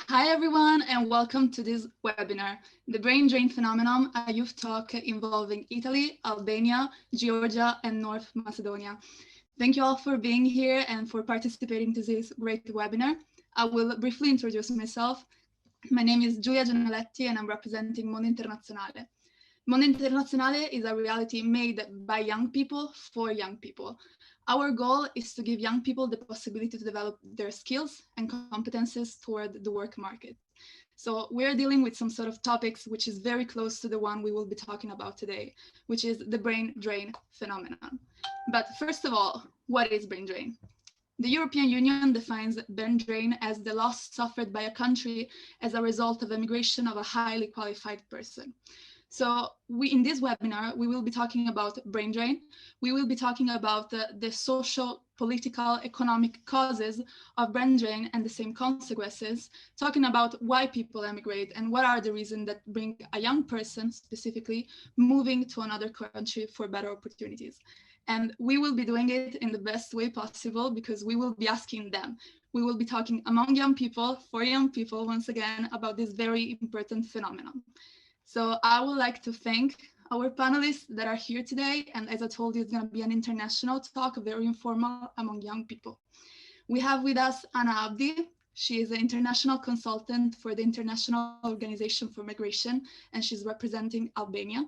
Hi everyone, and welcome to this webinar, The Brain Drain Phenomenon, a youth talk involving Italy, Albania, Georgia, and North Macedonia. Thank you all for being here and for participating to this great webinar. I will briefly introduce myself. My name is Giulia Gianelletti and I'm representing Mondo Internazionale. Mondo Internazionale is a reality made by young people for young people. Our goal is to give young people the possibility to develop their skills and competences toward the work market. So we're dealing with some sort of topics which is very close to the one we will be talking about today, which is the brain drain phenomenon. But first of all, what is brain drain? The European Union defines brain drain as the loss suffered by a country as a result of emigration of a highly qualified person. So in this webinar, we will be talking about brain drain. We will be talking about the social, political, economic causes of brain drain and the same consequences, talking about why people emigrate and what are the reasons that bring a young person specifically moving to another country for better opportunities. And we will be doing it in the best way possible because we will be asking them. We will be talking among young people, for young people, once again, about this very important phenomenon. So I would like to thank our panelists that are here today. And as I told you, it's going to be an international talk, very informal among young people. We have with us Abdi. She is an international consultant for the International Organization for Migration, and she's representing Albania.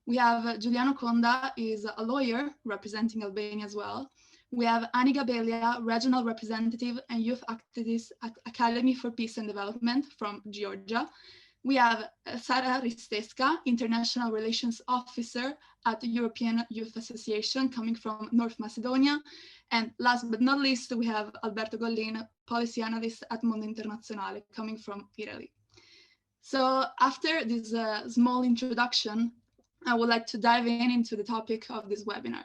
We have Giuliano Konda, is a lawyer representing Albania as well. We have Gabelia, regional representative and youth activist at Academy for Peace and Development from Georgia. We have Sara Risteska, International Relations Officer at the European Youth Association, coming from North Macedonia. And last but not least, we have Alberto Gollin, Policy Analyst at Mondo Internazionale, coming from Italy. So after this small introduction, I would like to dive into the topic of this webinar.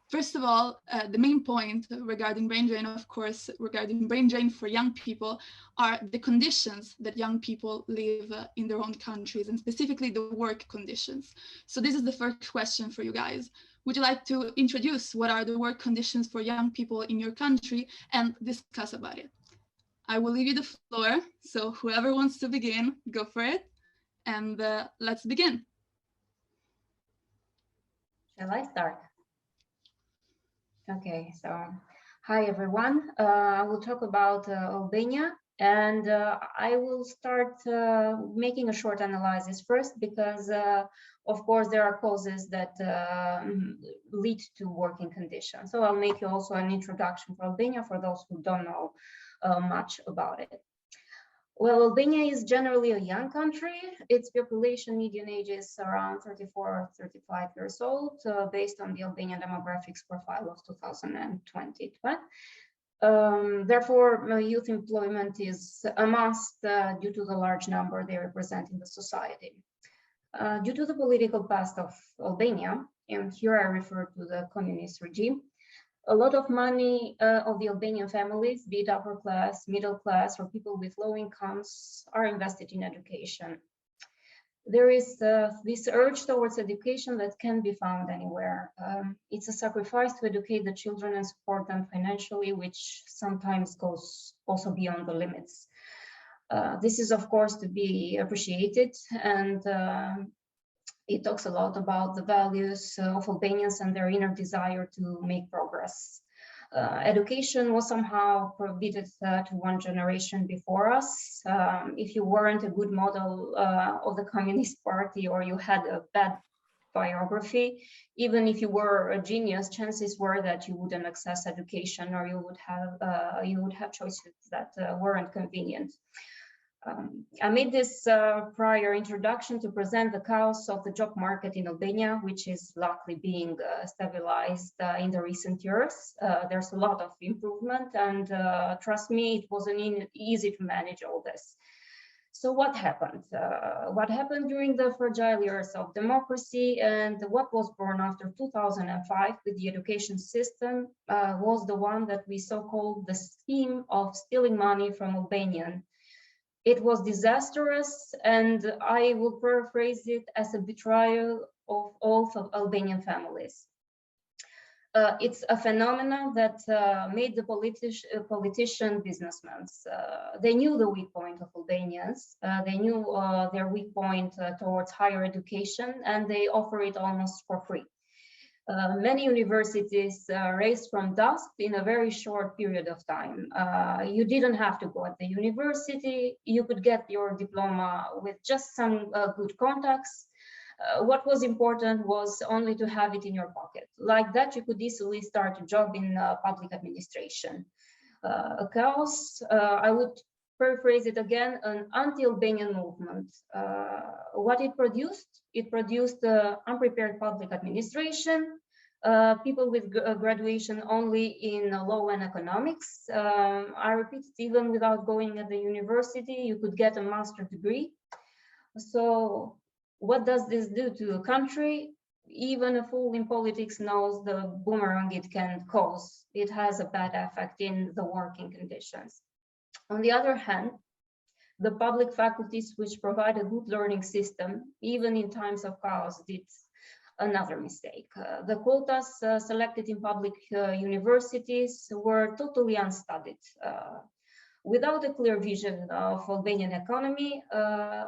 First of all, the main point regarding brain drain, of course, regarding brain drain for young people are the conditions that young people live in their own countries, and specifically the work conditions. So this is the first question for you guys. Would you like to introduce what are the work conditions for young people in your country and discuss about it? I will leave you the floor. So whoever wants to begin, go for it. And let's begin. Shall I start? Okay, so hi everyone. I will talk about Albania, and I will start making a short analysis first because, of course, there are causes that lead to working conditions. So I'll make you also an introduction for Albania for those who don't know much about it. Well, Albania is generally a young country. Its population median age is around 34 or 35 years old, based on the Albanian demographics profile of 2020. Therefore, youth employment is a must due to the large number they represent in the society. Due to the political past of Albania, and here I refer to the communist regime, a lot of money of the Albanian families, be it upper class, middle class, or people with low incomes, are invested in education. There is this urge towards education that can be found anywhere. It's a sacrifice to educate the children and support them financially, which sometimes goes also beyond the limits. This is, of course, to be appreciated, and it talks a lot about the values of Albanians and their inner desire to make progress. Education was somehow prohibited to one generation before us. If you weren't a good model of the Communist Party or you had a bad biography, even if you were a genius, chances were that you wouldn't access education or you would have choices that weren't convenient. I made this prior introduction to present the chaos of the job market in Albania, which is luckily being stabilized in the recent years. There's a lot of improvement, and trust me, it wasn't easy to manage all this. So what happened? What happened during the fragile years of democracy and what was born after 2005 with the education system was the one that we so-called the scheme of stealing money from Albanian. It was disastrous, and I will paraphrase it as a betrayal of all of Albanian families. It's a phenomenon that made the politician businessmen. They knew the weak point of Albanians. They knew their weak point towards higher education, and they offer it almost for free. Many universities raised from dust in a very short period of time. You didn't have to go at the university. You could get your diploma with just some good contacts. What was important was only to have it in your pocket. Like that, you could easily start a job in public administration. A chaos, I would paraphrase it again, an anti-Albanian movement. What it produced unprepared public administration, people with graduation only in law and economics. I repeat, even without going at the university, you could get a master's degree. So what does this do to a country? Even a fool in politics knows the boomerang it can cause. It has a bad effect in the working conditions. On the other hand, the public faculties which provide a good learning system, even in times of chaos, did another mistake. The quotas selected in public universities were totally unstudied. Without a clear vision of Albanian economy,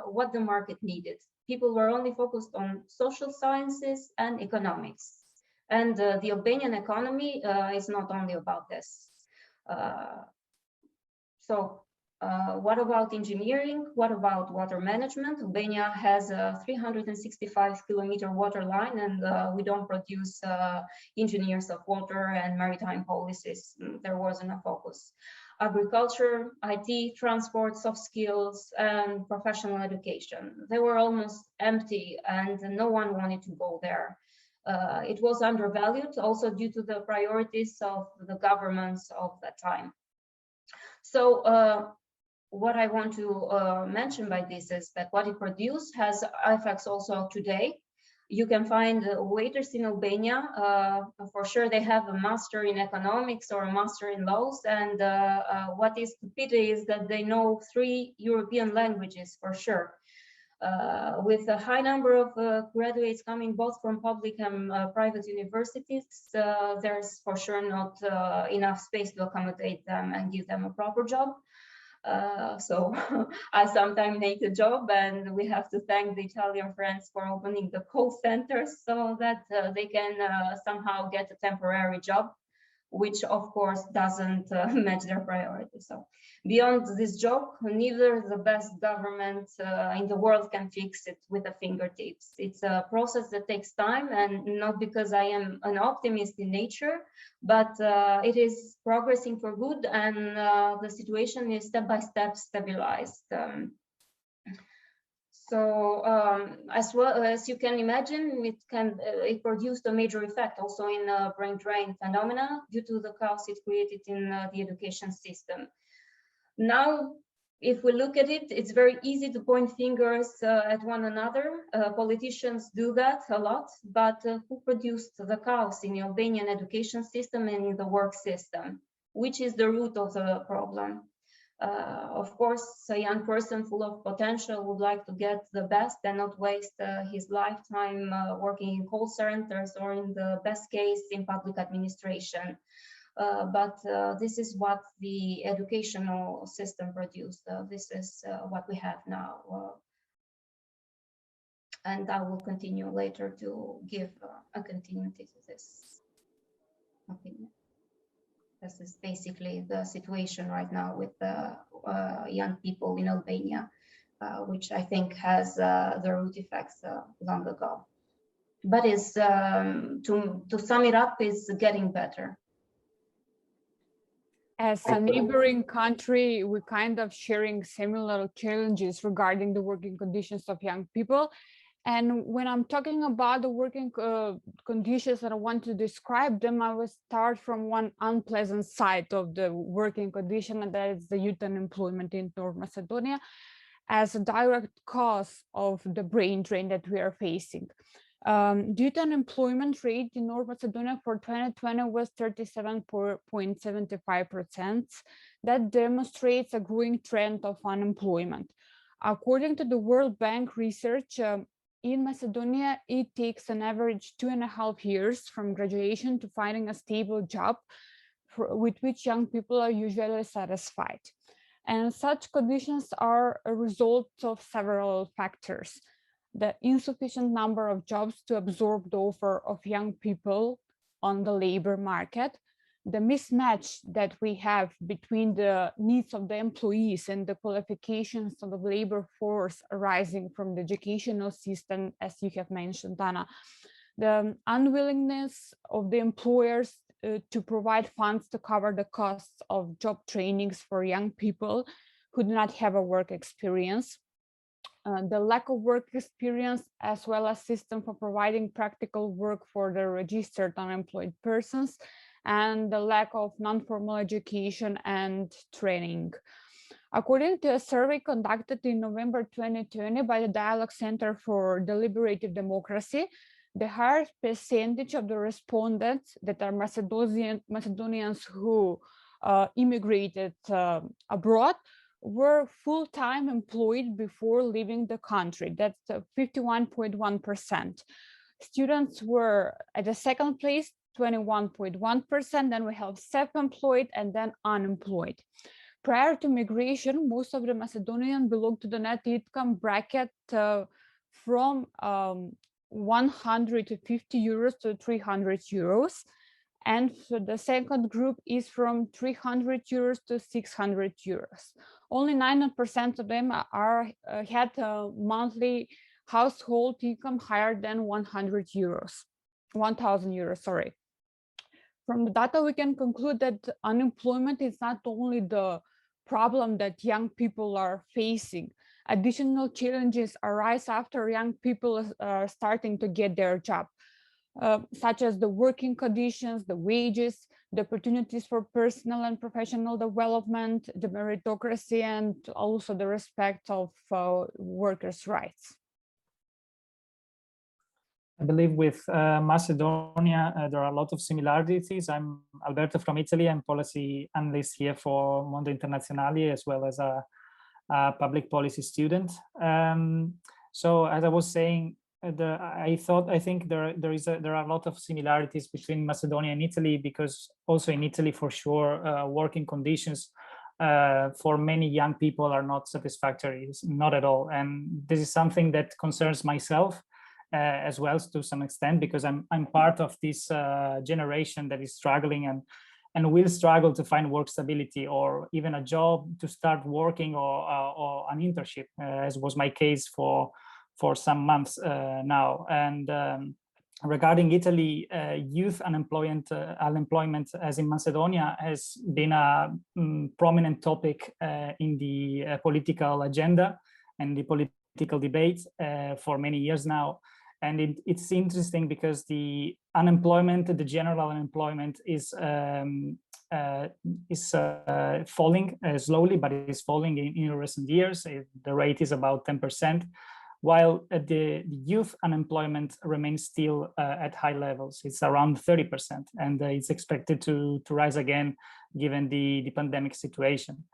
what the market needed. People were only focused on social sciences and economics. And the Albanian economy is not only about this. What about engineering? What about water management? Albania has a 365-kilometer water line, and we don't produce engineers of water and maritime policies. There wasn't a focus. Agriculture, IT, transport, soft skills, and professional education. They were almost empty, and no one wanted to go there. It was undervalued also due to the priorities of the governments of that time. So what I want to mention by this is that what it produced has effects also today. You can find waiters in Albania. For sure, they have a master in economics or a master in laws. And what is the pity is that they know 3 European languages for sure. With a high number of graduates coming both from public and private universities, there's for sure not enough space to accommodate them and give them a proper job. So I sometimes need a job, and we have to thank the Italian friends for opening the call centers so that they can somehow get a temporary job, which of course doesn't match their priorities. So beyond this job, neither the best government in the world can fix it with the fingertips. It's a process that takes time, and not because I am an optimist in nature, but it is progressing for good, and the situation is step by step stabilized. As well as you can imagine, it produced a major effect also in brain drain phenomena due to the chaos it created in the education system. Now, if we look at it, it's very easy to point fingers at one another. Politicians do that a lot, but who produced the chaos in the Albanian education system and in the work system? Which is the root of the problem? Of course, a young person full of potential would like to get the best and not waste his lifetime working in call centers or, in the best case, in public administration. But this is what the educational system produced. This is what we have now. And I will continue later to give a continuity to this opinion. This is basically the situation right now with the young people in Albania, which I think has the root effects long ago. But is to sum it up, is getting better. As a neighboring country, we're kind of sharing similar challenges regarding the working conditions of young people. And when I'm talking about the working conditions that I want to describe them, I will start from one unpleasant side of the working condition, and that is the youth unemployment in North Macedonia as a direct cause of the brain drain that we are facing. Youth unemployment rate in North Macedonia for 2020 was 37.75%. That demonstrates a growing trend of unemployment. According to the World Bank research, in Macedonia, it takes an average 2.5 years from graduation to finding a stable job with which young people are usually satisfied. And such conditions are a result of several factors. The insufficient number of jobs to absorb the offer of young people on the labor market, the mismatch that we have between the needs of the employees and the qualifications of the labor force arising from the educational system, as you have mentioned, Dana, the unwillingness of the employers to provide funds to cover the costs of job trainings for young people who do not have a work experience, the lack of work experience, as well as system for providing practical work for the registered unemployed persons, and the lack of non-formal education and training. According to a survey conducted in November 2020 by the Dialogue Center for Deliberative Democracy, the higher percentage of the respondents that are Macedonians who immigrated abroad were full-time employed before leaving the country. That's 51.1%. Students were at the second place, 21.1%. Then we have self-employed and then unemployed. Prior to migration, most of the Macedonians belonged to the net income bracket from 150 euros to 300 euros. And the second group is from 300 euros to 600 euros. Only 9% of them had a monthly household income higher than 1,000 euros, sorry. From the data, we can conclude that unemployment is not only the problem that young people are facing. Additional challenges arise after young people are starting to get their job, such as the working conditions, the wages, the opportunities for personal and professional development, the meritocracy, and also the respect of workers' rights. I believe with Macedonia, there are a lot of similarities. I'm Alberto from Italy. I'm policy analyst here for Mondo Internazionale, as well as a public policy student. So as I was saying, I think there are a lot of similarities between Macedonia and Italy, because also in Italy, for sure, working conditions for many young people are not satisfactory, not at all. And this is something that concerns myself as well, to some extent, because I'm part of this generation that is struggling and will struggle to find work stability or even a job to start working or an internship, as was my case for some months now. And regarding Italy, youth unemployment, as in Macedonia, has been a prominent topic in the political agenda and the political debate for many years now. And it's interesting because the unemployment, the general unemployment, is falling slowly, but it is falling in recent years. The rate is about 10%, while the youth unemployment remains still at high levels. It's around 30%, and it's expected to rise again given the pandemic situation.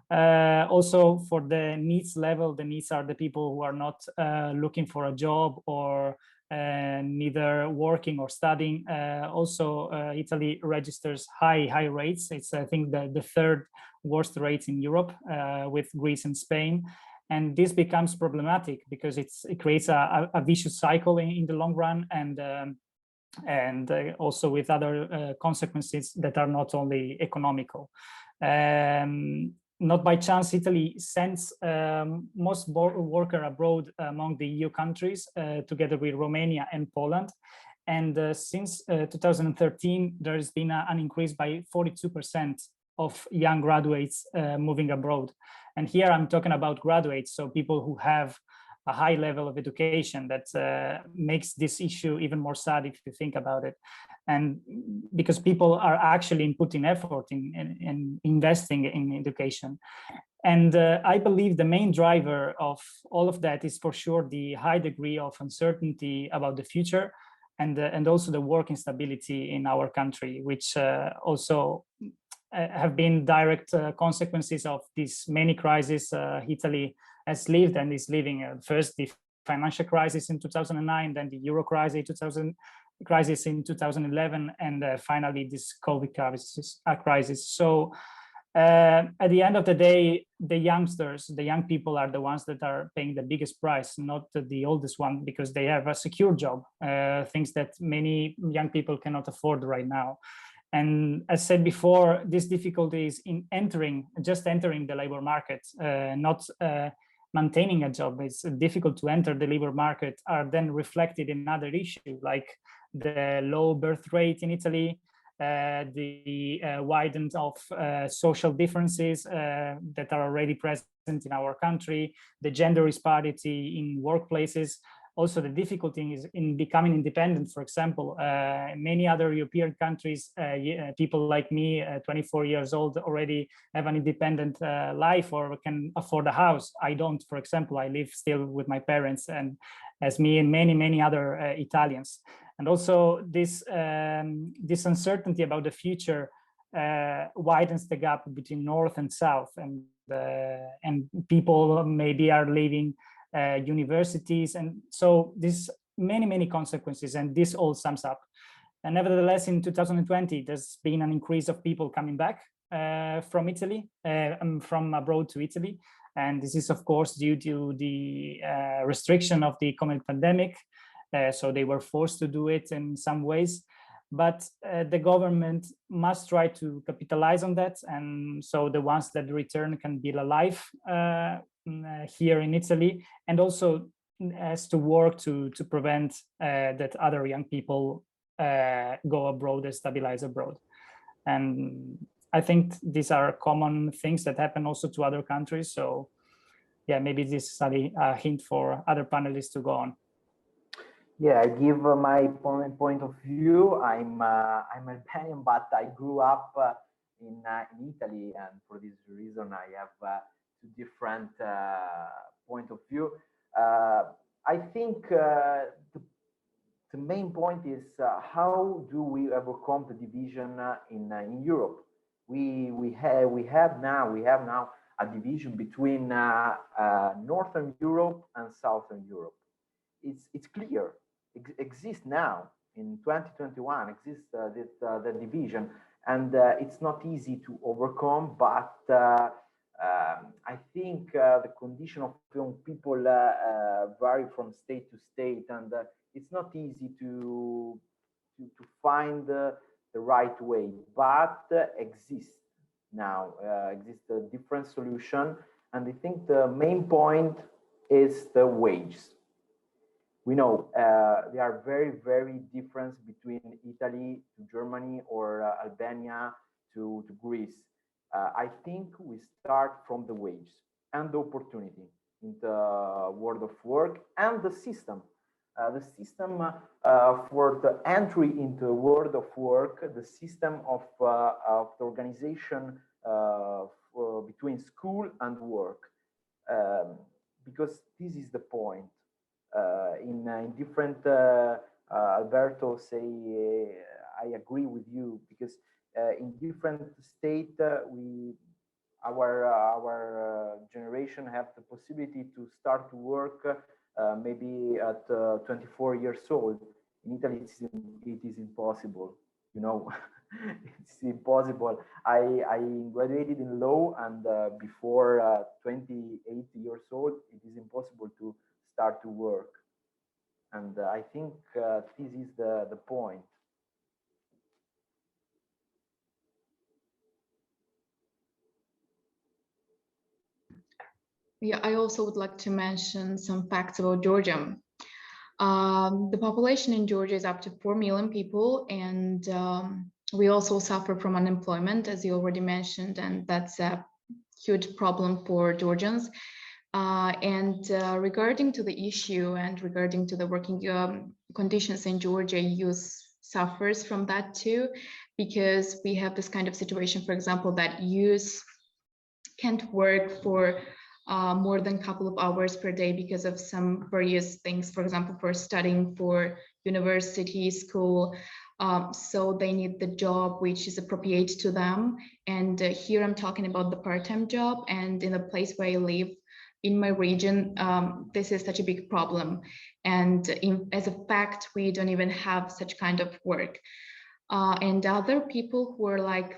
Also, for the needs level, the needs are the people who are not looking for a job or neither working or studying. Also, Italy registers high rates. It's, I think, the third worst rates in Europe, with Greece and Spain. And this becomes problematic because it creates a vicious cycle in the long run, and also with other consequences that are not only economical. Not by chance, Italy sends most workers abroad among the EU countries, together with Romania and Poland. And since 2013, there has been an increase by 42% of young graduates moving abroad. And here I'm talking about graduates, so people who have a high level of education. That makes this issue even more sad if you think about it. And because people are actually putting effort in investing in education. And I believe the main driver of all of that is for sure the high degree of uncertainty about the future, and also the work instability in our country, which also have been direct consequences of these many crises Italy has lived and is living. First, the financial crisis in 2009, then the euro crisis in 2011, and finally this COVID crisis. So at the end of the day, the youngsters, the young people are the ones that are paying the biggest price, not the oldest one, because they have a secure job, things that many young people cannot afford right now. And as said before, this difficulty is in just entering the labor market, not maintaining a job. It's difficult to enter the labor market, are then reflected in other issues like the low birth rate in Italy, the widening of social differences that are already present in our country, the gender disparity in workplaces, also the difficulty is in becoming independent. For example, many other European countries, people like me, 24 years old, already have an independent life or can afford a house. I don't, for example. I live still with my parents, and as me and many other Italians. And also this uncertainty about the future widens the gap between North and South, and people maybe are leaving universities, and so this many consequences, and this all sums up. And nevertheless, in 2020, there's been an increase of people coming back from Italy, from abroad to Italy, and this is of course due to the restriction of the COVID pandemic. So they were forced to do it in some ways, but the government must try to capitalize on that, and so the ones that return can be alive here in Italy, and also has to work to prevent that other young people go abroad and stabilize abroad. And I think these are common things that happen also to other countries. So yeah, maybe this is a hint for other panelists to go on. Yeah, I give my point of view. I'm Albanian, but I grew up in Italy, and for this reason I have two different point of view. I think the main point is how do we overcome the division in Europe? We have now a division between Northern Europe and Southern Europe. It's clear. Exists now in 2021, exists the division, and it's not easy to overcome, but I think the condition of young people vary from state to state, and it's not easy to find the right way, but exists now, exists a different solution, and I think the main point is the wages. We know there are very different between Italy to Germany or Albania to Greece. I think we start from the wage and the opportunity in the world of work and the system. The system for the entry into the world of work, the system of the organization between school and work, because this is the point. In different Alberto say I agree with you, because in different state our generation have the possibility to start to work maybe at 24 years old. In Italy it is impossible, you know. It's impossible. I graduated in law, and before 28 years old it is impossible to start to work, and I think this is the point. Yeah, I also would like to mention some facts about Georgia. The population in Georgia is up to 4 million people, and we also suffer from unemployment, as you already mentioned, and that's a huge problem for Georgians. Regarding to the issue and regarding to the working conditions in Georgia, youth suffers from that too, because we have this kind of situation, for example, that youth can't work for more than a couple of hours per day because of some various things, for example, for studying for university, school. So they need the job which is appropriate to them. And here I'm talking about the part-time job, and in the place where I live, in my region, this is such a big problem. And as a fact, we don't even have such kind of work. And other people who are like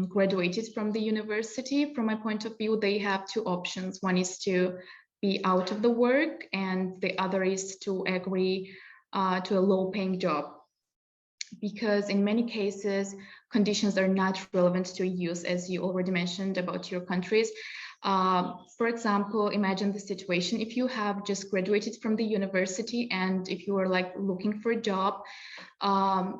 graduated from the university, from my point of view, they have two options. One is to be out of the work, and the other is to agree to a low-paying job. Because in many cases, conditions are not relevant to youth, as you already mentioned about your countries. For example, imagine the situation if you have just graduated from the university and if you are like looking for a job,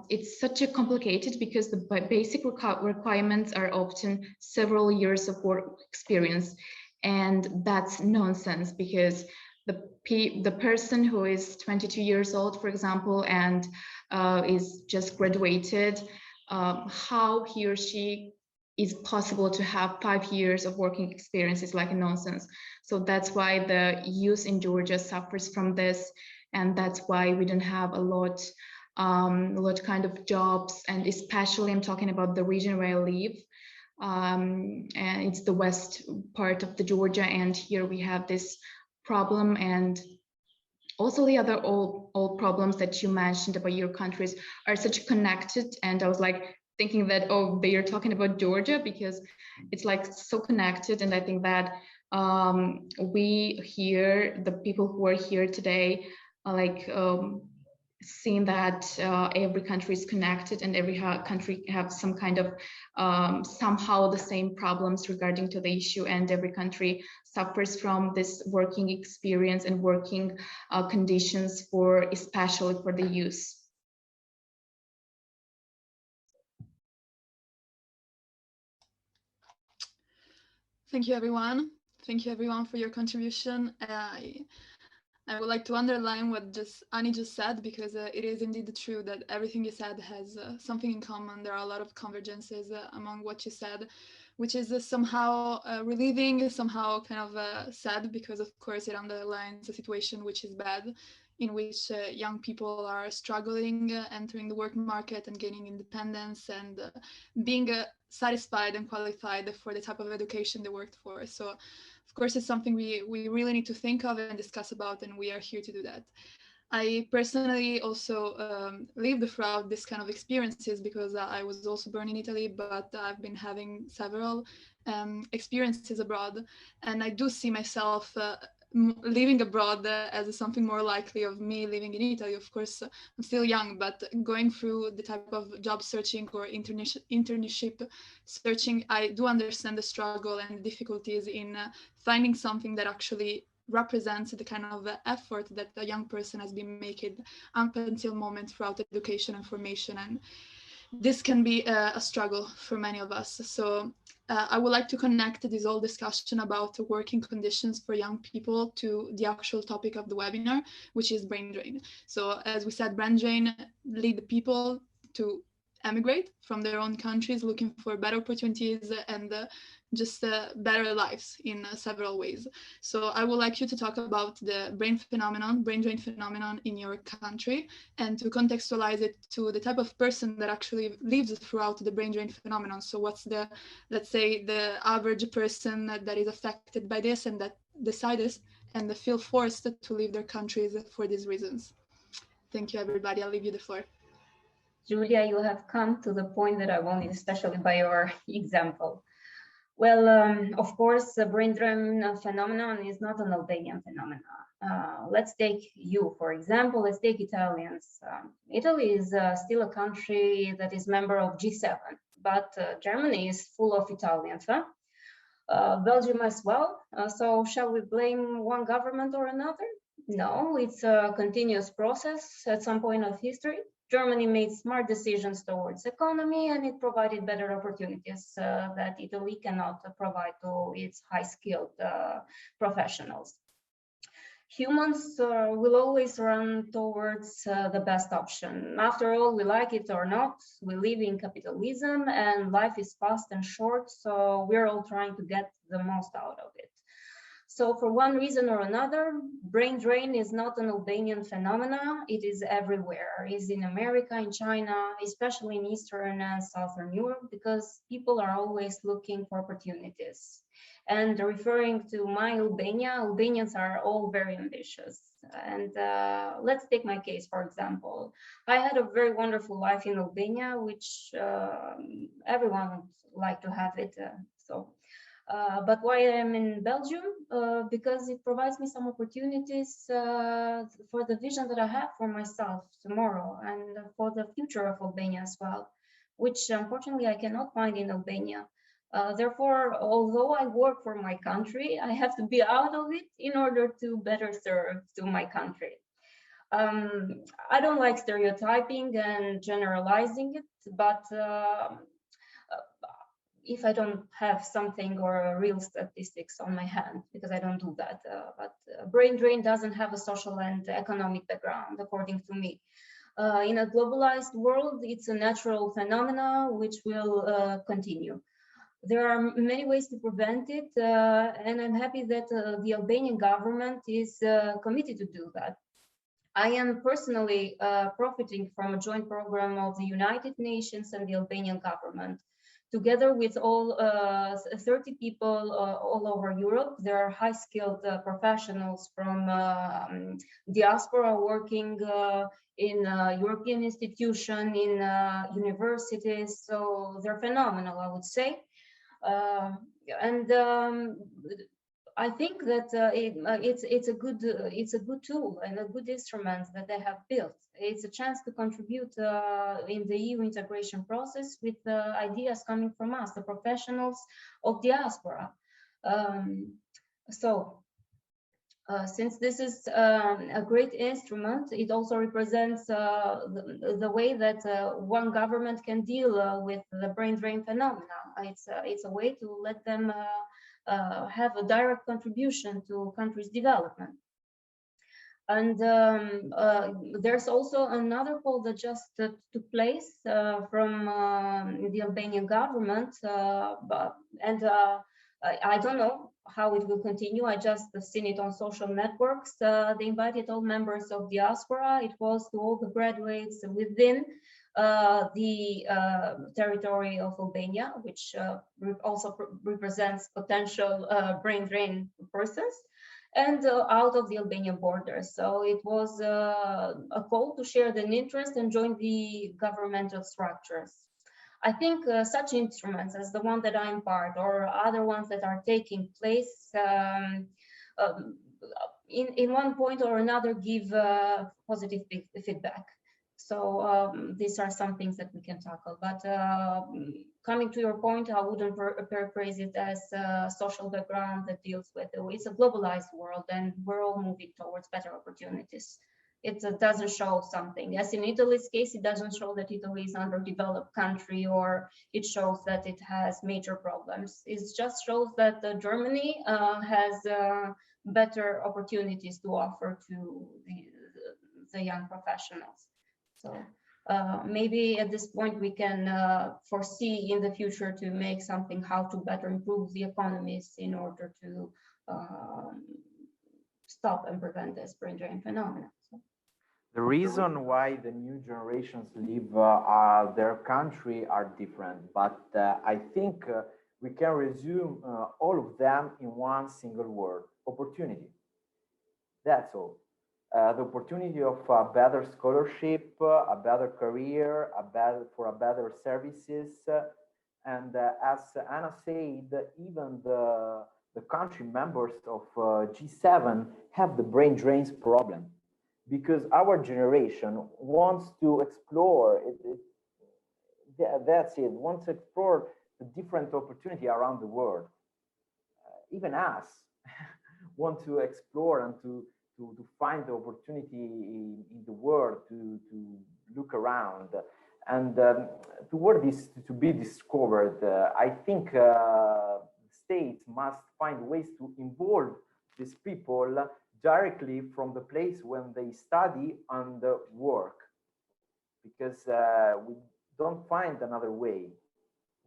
it's such a complicated because the basic requirements are often several years of work experience. And that's nonsense, because the person who is 22 years old, for example, and is just graduated, how he or she is possible to have 5 years of working experience is like a nonsense. So that's why the youth in Georgia suffers from this, and that's why we don't have a lot kind of jobs, and especially I'm talking about the region where I live. And it's the west part of the Georgia, and here we have this problem. And also the other all problems that you mentioned about your countries are such connected, and I was like thinking that, oh, they are talking about Georgia because it's like so connected. And I think that we here, the people who are here today, are like seeing that every country is connected, and every country have some kind of somehow the same problems regarding to the issue, and every country suffers from this working experience and working conditions for, especially for the youth. Thank you, everyone. Thank you, everyone, for your contribution. I would like to underline what Ani just said, because it is indeed true that everything you said has something in common. There are a lot of convergences among what you said, which is somehow relieving, somehow kind of sad, because of course it underlines a situation which is bad, in which young people are struggling, entering the work market and gaining independence, and being satisfied and qualified for the type of education they worked for. So of course, it's something we really need to think of and discuss about, and we are here to do that. I personally also lived throughout this kind of experiences, because I was also born in Italy, but I've been having several experiences abroad, and I do see myself living abroad as something more likely of me living in Italy. Of course, I'm still young, but going through the type of job searching or internship searching, I do understand the struggle and the difficulties in finding something that actually represents the kind of effort that a young person has been making up until moment throughout education and formation. And this can be a struggle for many of us. So I would like to connect this whole discussion about working conditions for young people to the actual topic of the webinar, which is brain drain. So as we said, brain drain lead people to emigrate from their own countries, looking for better opportunities and just better lives in several ways. So I would like you to talk about the brain drain phenomenon in your country, and to contextualize it to the type of person that actually lives throughout the brain drain phenomenon. So what's the, let's say, the average person that is affected by this and that decides and feel forced to leave their countries for these reasons. Thank you, everybody. I'll leave you the floor. Giulia, you have come to the point that I wanted, especially by your example. Well, of course, the brain drain phenomenon is not an Albanian phenomenon. Let's take you, for example. Let's take Italians. Italy is still a country that is member of G7, but Germany is full of Italians, huh? Belgium as well. So shall we blame one government or another? No, it's a continuous process. At some point of history, Germany made smart decisions towards economy, and it provided better opportunities that Italy cannot provide to its high-skilled professionals. Humans will always run towards the best option. After all, we like it or not, we live in capitalism and life is fast and short, so we're all trying to get the most out of it. So for one reason or another, brain drain is not an Albanian phenomenon. It is everywhere. It's in America, in China, especially in Eastern and Southern Europe, because people are always looking for opportunities. And referring to my Albania, Albanians are all very ambitious. And let's take my case, for example. I had a very wonderful life in Albania, which everyone would like to have it. But why I'm in Belgium? Because it provides me some opportunities for the vision that I have for myself tomorrow and for the future of Albania as well, which unfortunately I cannot find in Albania. Therefore, although I work for my country, I have to be out of it in order to better serve to my country. I don't like stereotyping and generalizing it, but if I don't have something or real statistics on my hand, because I don't do that, but brain drain doesn't have a social and economic background, according to me. In a globalized world, it's a natural phenomenon which will continue. There are many ways to prevent it, and I'm happy that the Albanian government is committed to do that. I am personally profiting from a joint program of the United Nations and the Albanian government. Together with all 30 people all over Europe, there are high-skilled professionals from diaspora working in European institutions, in universities, so they're phenomenal, I would say. I think that it's a good tool and a good instrument that they have built. It's a chance to contribute in the EU integration process with ideas coming from us, the professionals of diaspora. Since this is a great instrument, it also represents the way that one government can deal with the brain drain phenomena. It's a way to let them have a direct contribution to countries' development. And there's also another call that just took place from the Albanian government, I don't know how it will continue. I just seen it on social networks. They invited all members of diaspora. It was to all the graduates within the territory of Albania, which also represents potential brain drain persons, and out of the Albanian borders. So it was a call to share the interest and join the governmental structures. I think such instruments as the one that I'm part, or other ones that are taking place, in one point or another give positive feedback. So these are some things that we can tackle. But coming to your point, I wouldn't paraphrase it as a social background that deals with it. It's a globalized world, and we're all moving towards better opportunities. It doesn't show something. As in Italy's case, it doesn't show that Italy is an underdeveloped country, or it shows that it has major problems. It just shows that Germany has better opportunities to offer to the young professionals. So maybe at this point we can foresee in the future to make something how to better improve the economies in order to stop and prevent this brain drain phenomenon. So. The reason why the new generations leave their country are different, but I think we can resume all of them in one single word: opportunity. That's all. The opportunity of a better scholarship, a better career, for a better services, and as Anna said, even the country members of G7 have the brain drains problem, because our generation wants to explore that's it, wants to explore the different opportunity around the world. Even us want to explore and to find the opportunity in the world, to look around, and toward this to be discovered. I think states must find ways to involve these people directly from the place when they study and work, because we don't find another way.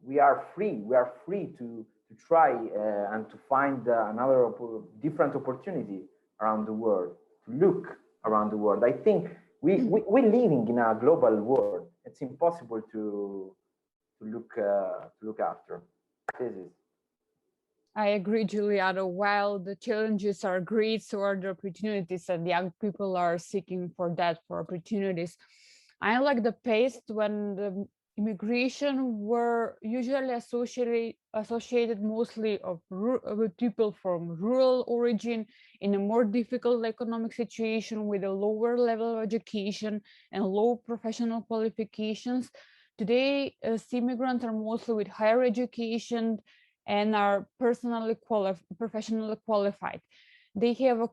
We are free to try and to find another different opportunity around the world, to look around the world. I think we're living in a global world. It's impossible to look after. This is. I agree, Giuliano. While the challenges are great, so are the opportunities, and young people are seeking for that, for opportunities. I like the pace when the immigration were usually associated mostly with people from rural origin in a more difficult economic situation with a lower level of education and low professional qualifications. Today, immigrants are mostly with higher education and are professionally qualified. They have a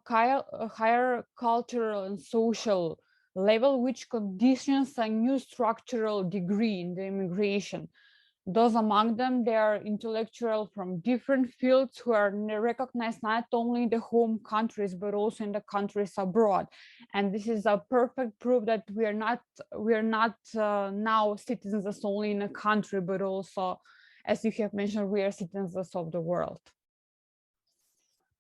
higher cultural and social level, which conditions a new structural degree in the immigration. Those among them, they are intellectuals from different fields who are recognized not only in the home countries, but also in the countries abroad. And this is a perfect proof that we are not now citizens only in a country, but also, as you have mentioned, we are citizens of the world.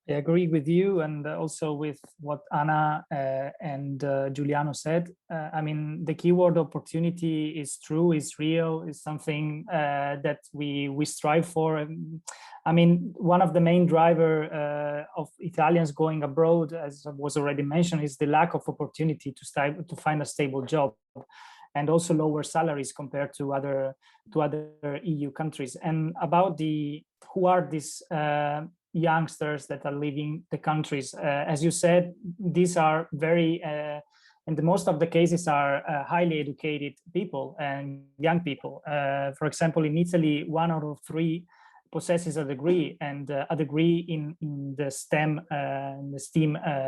I agree with you, and also with what Anna and Giuliano said. I mean, the keyword opportunity is true, is real, is something that we strive for. I mean, one of the main driver of Italians going abroad, as was already mentioned, is the lack of opportunity to find a stable job, and also lower salaries compared to other EU countries. And about who are these youngsters that are leaving the countries, as you said, these are very in the most of the cases are highly educated people and young people. For example, in Italy, 1 out of 3 possesses a degree, and a degree in the STEM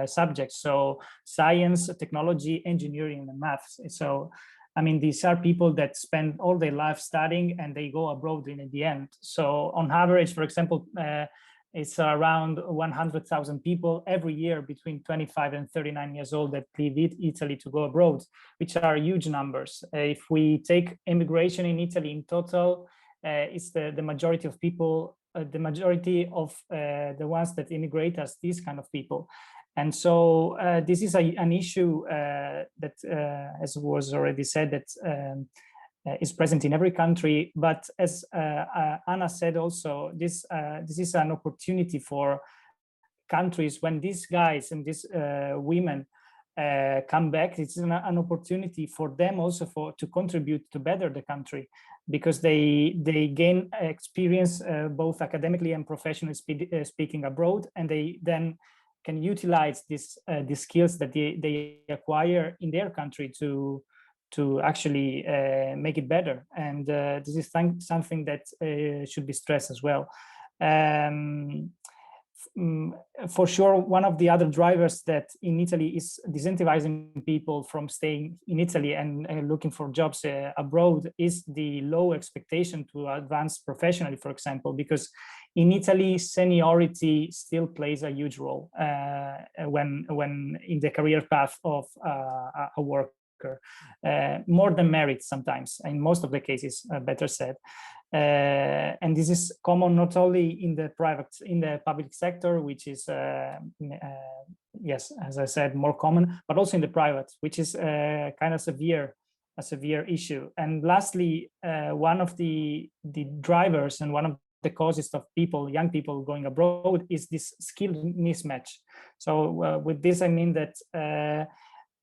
subjects, so science, technology, engineering, and maths. So I mean, these are people that spend all their life studying and they go abroad in the end. So on average, for example, it's around 100,000 people every year between 25 and 39 years old that leave Italy to go abroad, which are huge numbers. If we take immigration in Italy in total, it's the majority of people, the majority of the ones that immigrate as these kind of people. And so this is an issue that, as was already said, that is present in every country. But as Anna said also, this is an opportunity for countries when these guys and these women come back. It's an opportunity for them also to contribute to better the country, because they gain experience both academically and professionally speaking abroad, and they then can utilize these skills that they acquire in their country to actually make it better. And this is something that should be stressed as well. For sure, one of the other drivers that in Italy is disincentivizing people from staying in Italy and looking for jobs abroad is the low expectation to advance professionally, for example, because in Italy, seniority still plays a huge role when in the career path of a worker, more than merit sometimes, in most of the cases, better said. And this is common not only in the public sector, which is yes, as I said, more common, but also in the private, which is kind of a severe issue. And lastly, one of the drivers and one of the causes of young people going abroad is this skill mismatch. So with this, I mean that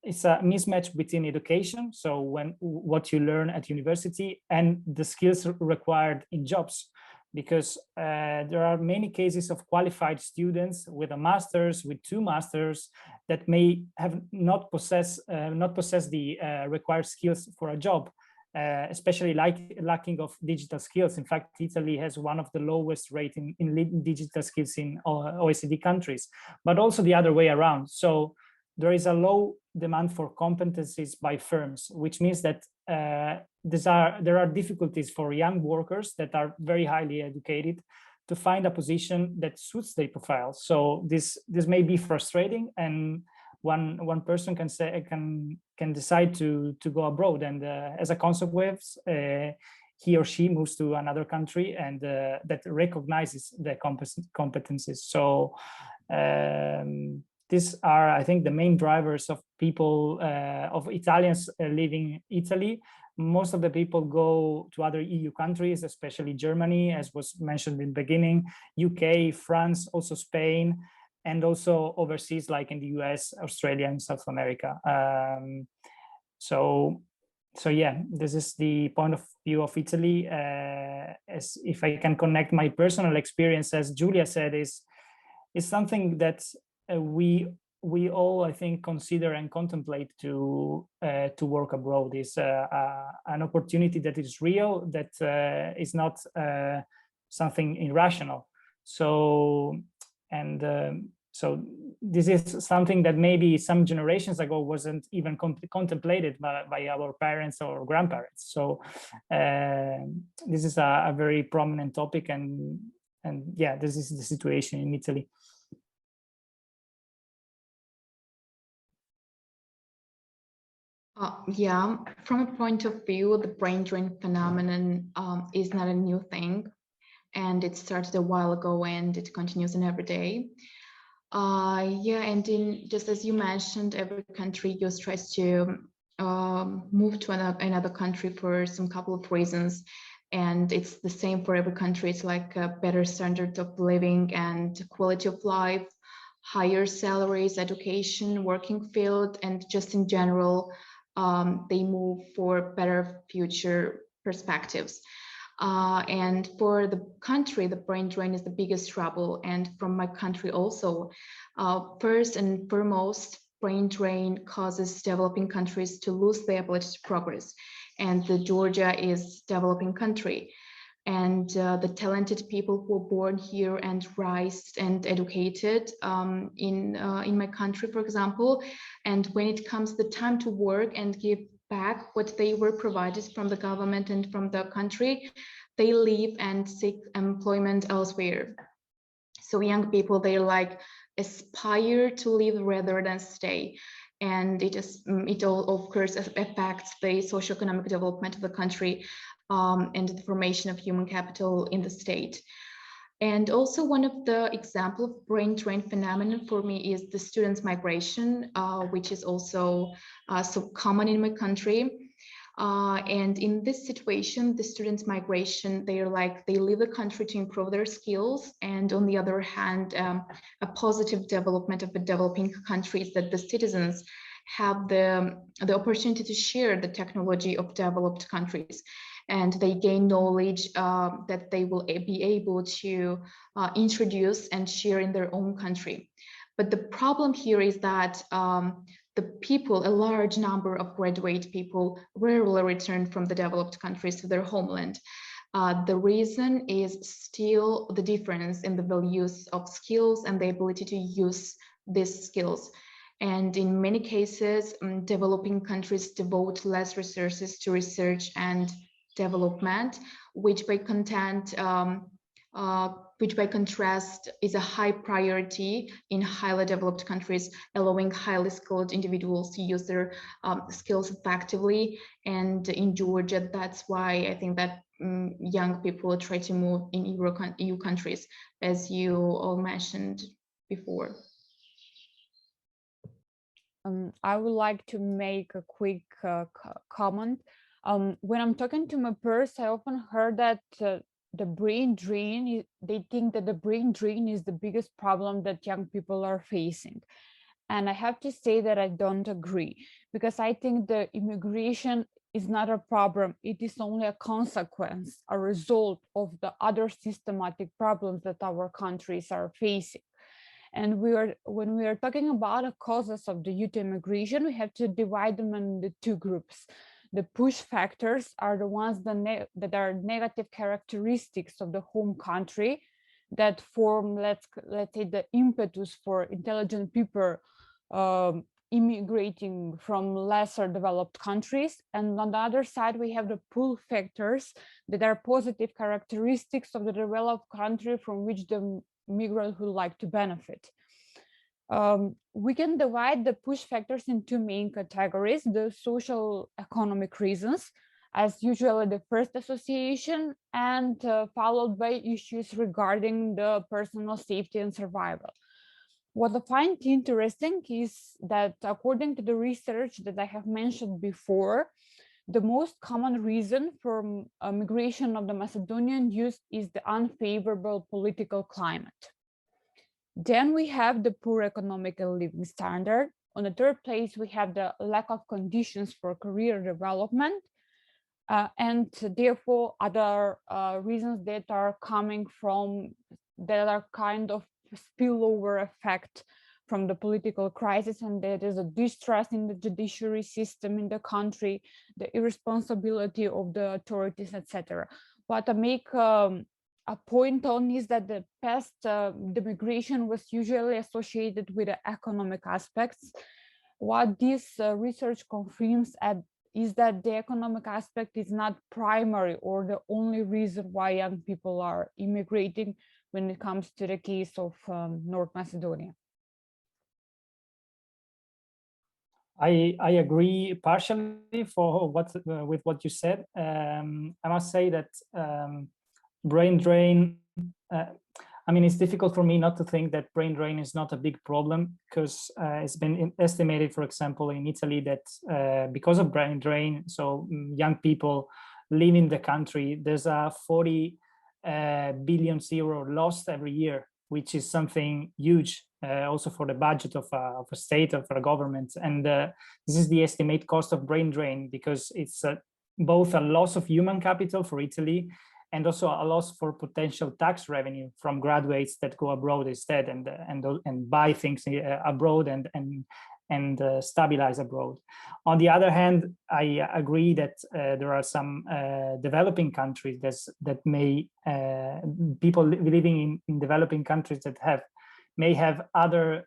it's a mismatch between education, so what you learn at university, and the skills required in jobs, because there are many cases of qualified students with a master's, with 2 masters, that may have not possess the required skills for a job, especially lacking of digital skills. In fact, Italy has one of the lowest rate in digital skills in OECD countries, but also the other way around. So there is a low demand for competencies by firms, which means that there are difficulties for young workers that are very highly educated to find a position that suits their profile. So this may be frustrating, and one person can decide to go abroad, and as a consequence, he or she moves to another country and that recognizes the competencies. So these are, I think, the main drivers of people, of Italians leaving Italy. Most of the people go to other EU countries, especially Germany, as was mentioned in the beginning, UK, France, also Spain, and also overseas, like in the US, Australia, and South America. So yeah, this is the point of view of Italy. As if I can connect my personal experience, as Giulia said, is something that we all, I think, consider and contemplate to work abroad. Is an opportunity that is real, that is not something irrational. So so this is something that maybe some generations ago wasn't even contemplated by our parents or grandparents. So this is a very prominent topic, and yeah, this is the situation in Italy. Yeah, from a point of view, the brain drain phenomenon is not a new thing, and it started a while ago and it continues in every day. Yeah, and just as you mentioned, every country just tries to move to another country for some couple of reasons, and it's the same for every country. It's like a better standard of living and quality of life, higher salaries, education, working field, and just in general, they move for better future perspectives. And for the country, the brain drain is the biggest trouble. And from my country also, first and foremost, brain drain causes developing countries to lose their ability to progress. And Georgia is a developing country. And the talented people who are born here and raised and educated in my country, for example, and when it comes the time to work and give back what they were provided from the government and from the country, they leave and seek employment elsewhere. So young people, they like aspire to leave rather than stay. And it all, of course, affects the socio-economic development of the country and the formation of human capital in the state. And also one of the example of brain drain phenomenon for me is the students' migration, which is also so common in my country. And in this situation, the students' migration, they leave the country to improve their skills. And on the other hand, a positive development of the developing countries that the citizens have the opportunity to share the technology of developed countries. And they gain knowledge that they will be able to introduce and share in their own country. But the problem here is that the people, a large number of graduate people, rarely return from the developed countries to their homeland. The reason is still the difference in the values of skills and the ability to use these skills. And in many cases, developing countries devote less resources to research and development, which by contrast is a high priority in highly developed countries, allowing highly skilled individuals to use their skills effectively. And in Georgia, that's why I think that young people try to move in EU countries, as you all mentioned before. I would like to make a quick comment. When I'm talking to my peers, I often heard that the brain drain, they think that the brain drain is the biggest problem that young people are facing. And I have to say that I don't agree, because I think the immigration is not a problem. It is only a consequence, a result of the other systematic problems that our countries are facing. And when we are talking about the causes of the youth immigration, we have to divide them into two groups. The push factors are the ones that are negative characteristics of the home country that form, let's say, the impetus for intelligent people immigrating from lesser developed countries. And on the other side, we have the pull factors that are positive characteristics of the developed country from which the migrant would like to benefit. We can divide the push factors in two main categories: the social economic reasons, as usually the first association, and followed by issues regarding the personal safety and survival. What I find interesting is that according to the research that I have mentioned before, the most common reason for migration of the Macedonian youth is the unfavorable political climate. Then we have the poor economic and living standard. On the third place, we have the lack of conditions for career development, and therefore other reasons that are coming from, that are kind of spillover effect from the political crisis, and there is a distrust in the judiciary system in the country, the irresponsibility of the authorities, etc. What I make a point on is that the past, the migration was usually associated with the economic aspects. What this research confirms is that the economic aspect is not primary or the only reason why young people are immigrating when it comes to the case of North Macedonia. I agree partially for with what you said. I must say that brain drain, I mean, it's difficult for me not to think that brain drain is not a big problem, because it's been estimated, for example, in Italy, that because of brain drain, so young people leaving the country, there's a 40 billion euro lost every year, which is something huge also for the budget of a state, of a government. And this is the estimate cost of brain drain, because it's both a loss of human capital for Italy and also a loss for potential tax revenue from graduates that go abroad instead and buy things abroad and stabilize abroad. On the other hand, I agree that there are some developing countries that may people living in developing countries that may have other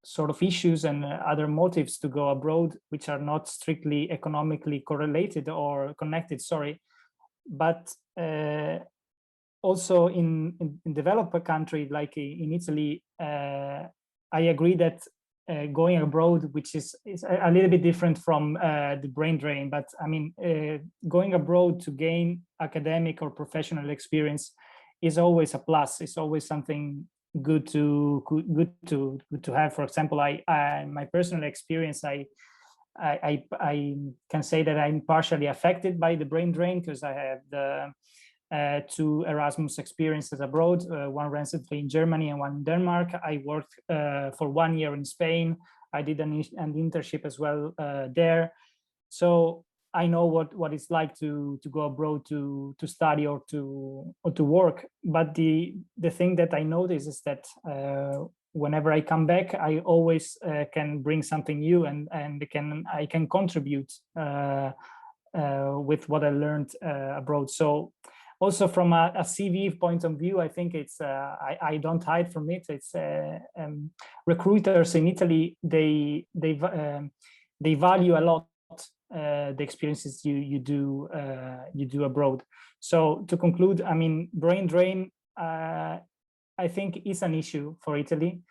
sort of issues and other motives to go abroad, which are not strictly economically correlated or connected, sorry. But also in developed country like in Italy, I agree that going abroad, which is a little bit different from the brain drain, but I mean, going abroad to gain academic or professional experience is always a plus. It's always something good to have. For example, my personal experience, I can say that I'm partially affected by the brain drain, because I have the 2 Erasmus experiences abroad, one recently in Germany and one in Denmark. I worked for 1 year in Spain. I did an internship as well there. So I know what it's like to go abroad to study or to work. But the thing that I notice is that whenever I come back, I always can bring something new and I can contribute with what I learned abroad. So also from a CV point of view, I think it's I don't hide from it. It's recruiters in Italy, they value a lot the experiences you do abroad. So to conclude, I mean, brain drain, I think is an issue for Italy,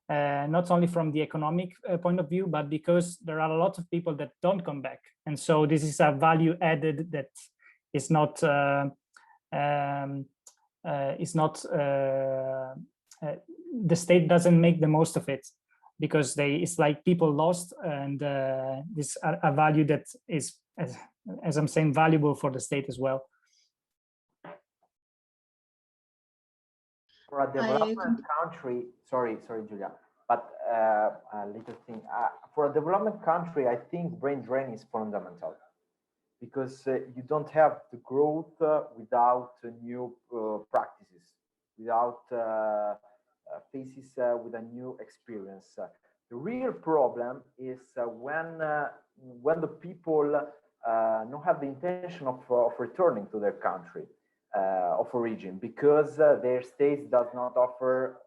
not only from the economic point of view, but because there are a lot of people that don't come back, and so this is a value added that is not the state doesn't make the most of it, because it's like people lost, and this a value that is, as I'm saying, valuable for the state as well. For a development country, sorry, Giulia, but a little thing. For a development country, I think brain drain is fundamental, because you don't have the growth without new practices, without faces with a new experience. The real problem is when the people don't have the intention of returning to their country of origin, because their state does not offer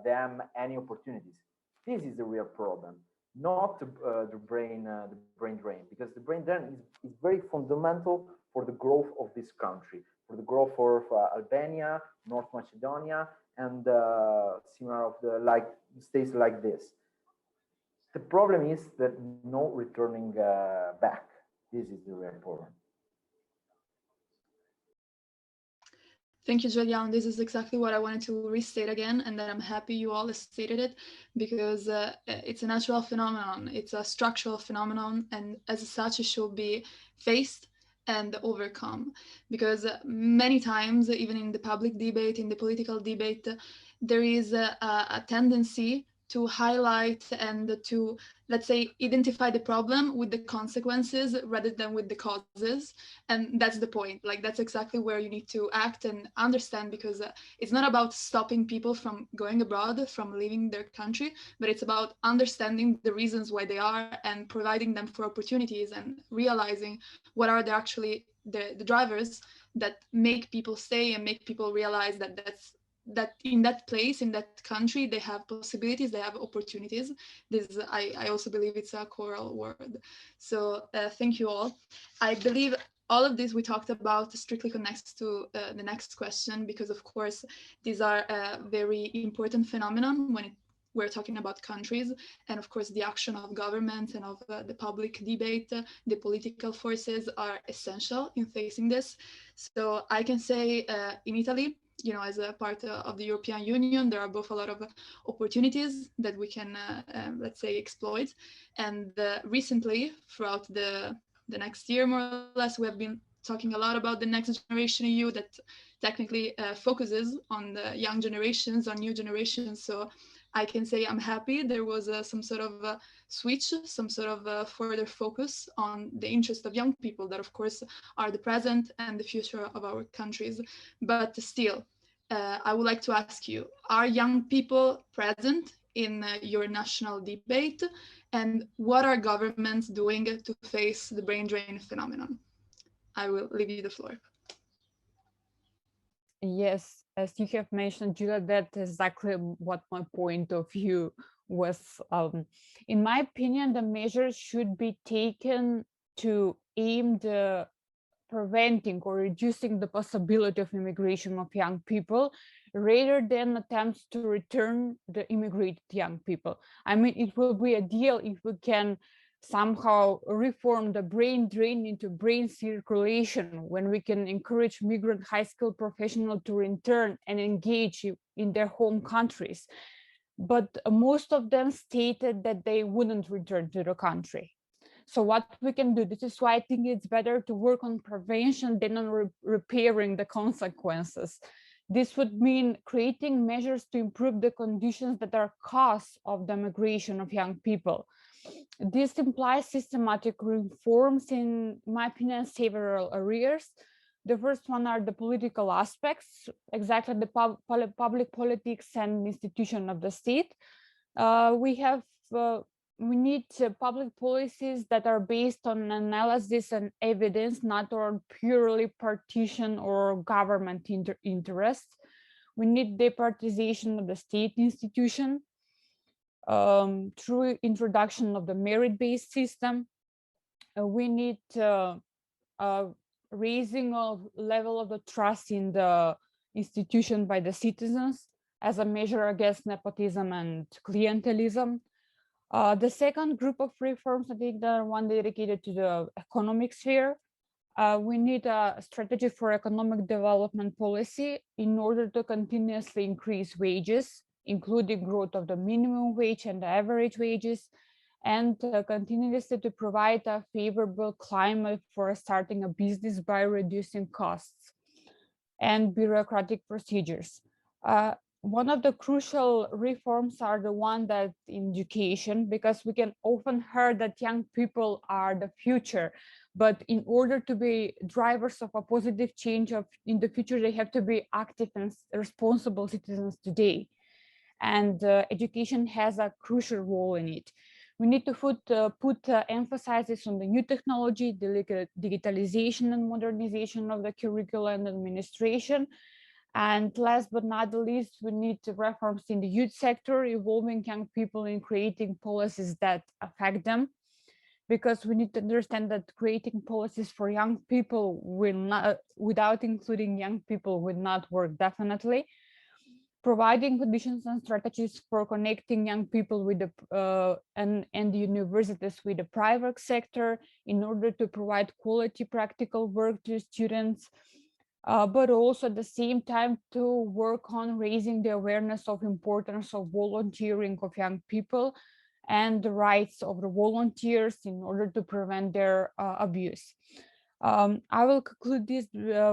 them any opportunities. This is the real problem, not the brain drain, because the brain drain is very fundamental for the growth of this country, for the growth of Albania, North Macedonia, and similar of the states like this. The problem is that no returning back. This is the real problem. Thank you, Giuliano. This is exactly what I wanted to restate again, and that I'm happy you all stated it, because it's a natural phenomenon. It's a structural phenomenon, and as such, it should be faced and overcome. Because many times, even in the public debate, in the political debate, there is a tendency to highlight and to, let's say, identify the problem with the consequences rather than with the causes. And that's the point. Like, that's exactly where you need to act and understand, because it's not about stopping people from going abroad, from leaving their country, but it's about understanding the reasons why they are and providing them for opportunities and realizing what are the drivers that make people stay and make people realize that in that place, in that country, they have possibilities, they have opportunities. This, I also believe it's a choral word. So thank you all. I believe all of this we talked about strictly connects to the next question, because of course, these are a very important phenomenon when we're talking about countries, and of course the action of government and of the public debate, the political forces are essential in facing this. So I can say in Italy, you know, as a part of the European Union, there are both a lot of opportunities that we can, let's say, exploit. And recently, throughout the next year, more or less, we have been talking a lot about the Next Generation EU that technically focuses on the young generations, on new generations. So I can say I'm happy there was some sort of switch, some sort of further focus on the interest of young people that, of course, are the present and the future of our countries. But still, I would like to ask you, are young people present in your national debate? And what are governments doing to face the brain drain phenomenon? I will leave you the floor. Yes, as you have mentioned, Julia, that's exactly what my point of view was. In my opinion, the measures should be taken to aim the preventing or reducing the possibility of immigration of young people, rather than attempts to return the immigrated young people. I mean, it will be ideal if we can somehow reform the brain drain into brain circulation, when we can encourage migrant high-skilled professionals to return and engage in their home countries. But most of them stated that they wouldn't return to the country. So what we can do, this is why I think it's better to work on prevention than on repairing the consequences. This would mean creating measures to improve the conditions that are cause of the migration of young people. This implies systematic reforms in my opinion, several areas. The first one are the political aspects, exactly the public politics and institution of the state. We need public policies that are based on analysis and evidence, not on purely partisan or government interests. We need departization of the state institution through introduction of the merit-based system. We need raising of level of the trust in the institution by the citizens as a measure against nepotism and clientelism. The second group of reforms, I think, the one dedicated to the economic sphere. We need a strategy for economic development policy in order to continuously increase wages, including growth of the minimum wage and the average wages, and continuously to provide a favorable climate for starting a business by reducing costs and bureaucratic procedures. One of the crucial reforms are the one that in education, because we can often hear that young people are the future, but in order to be drivers of a positive change in the future, they have to be active and responsible citizens today. And education has a crucial role in it. We need to put emphasis on the new technology, the digitalization and modernization of the curriculum and administration. And last but not the least, we need reforms in the youth sector, involving young people in creating policies that affect them, because we need to understand that creating policies for young people will not, without including young people, will not work definitely. providing conditions and strategies for connecting young people with the and the universities with the private sector in order to provide quality practical work to students, but also at the same time to work on raising the awareness of importance of volunteering of young people and the rights of the volunteers in order to prevent their abuse. I will conclude this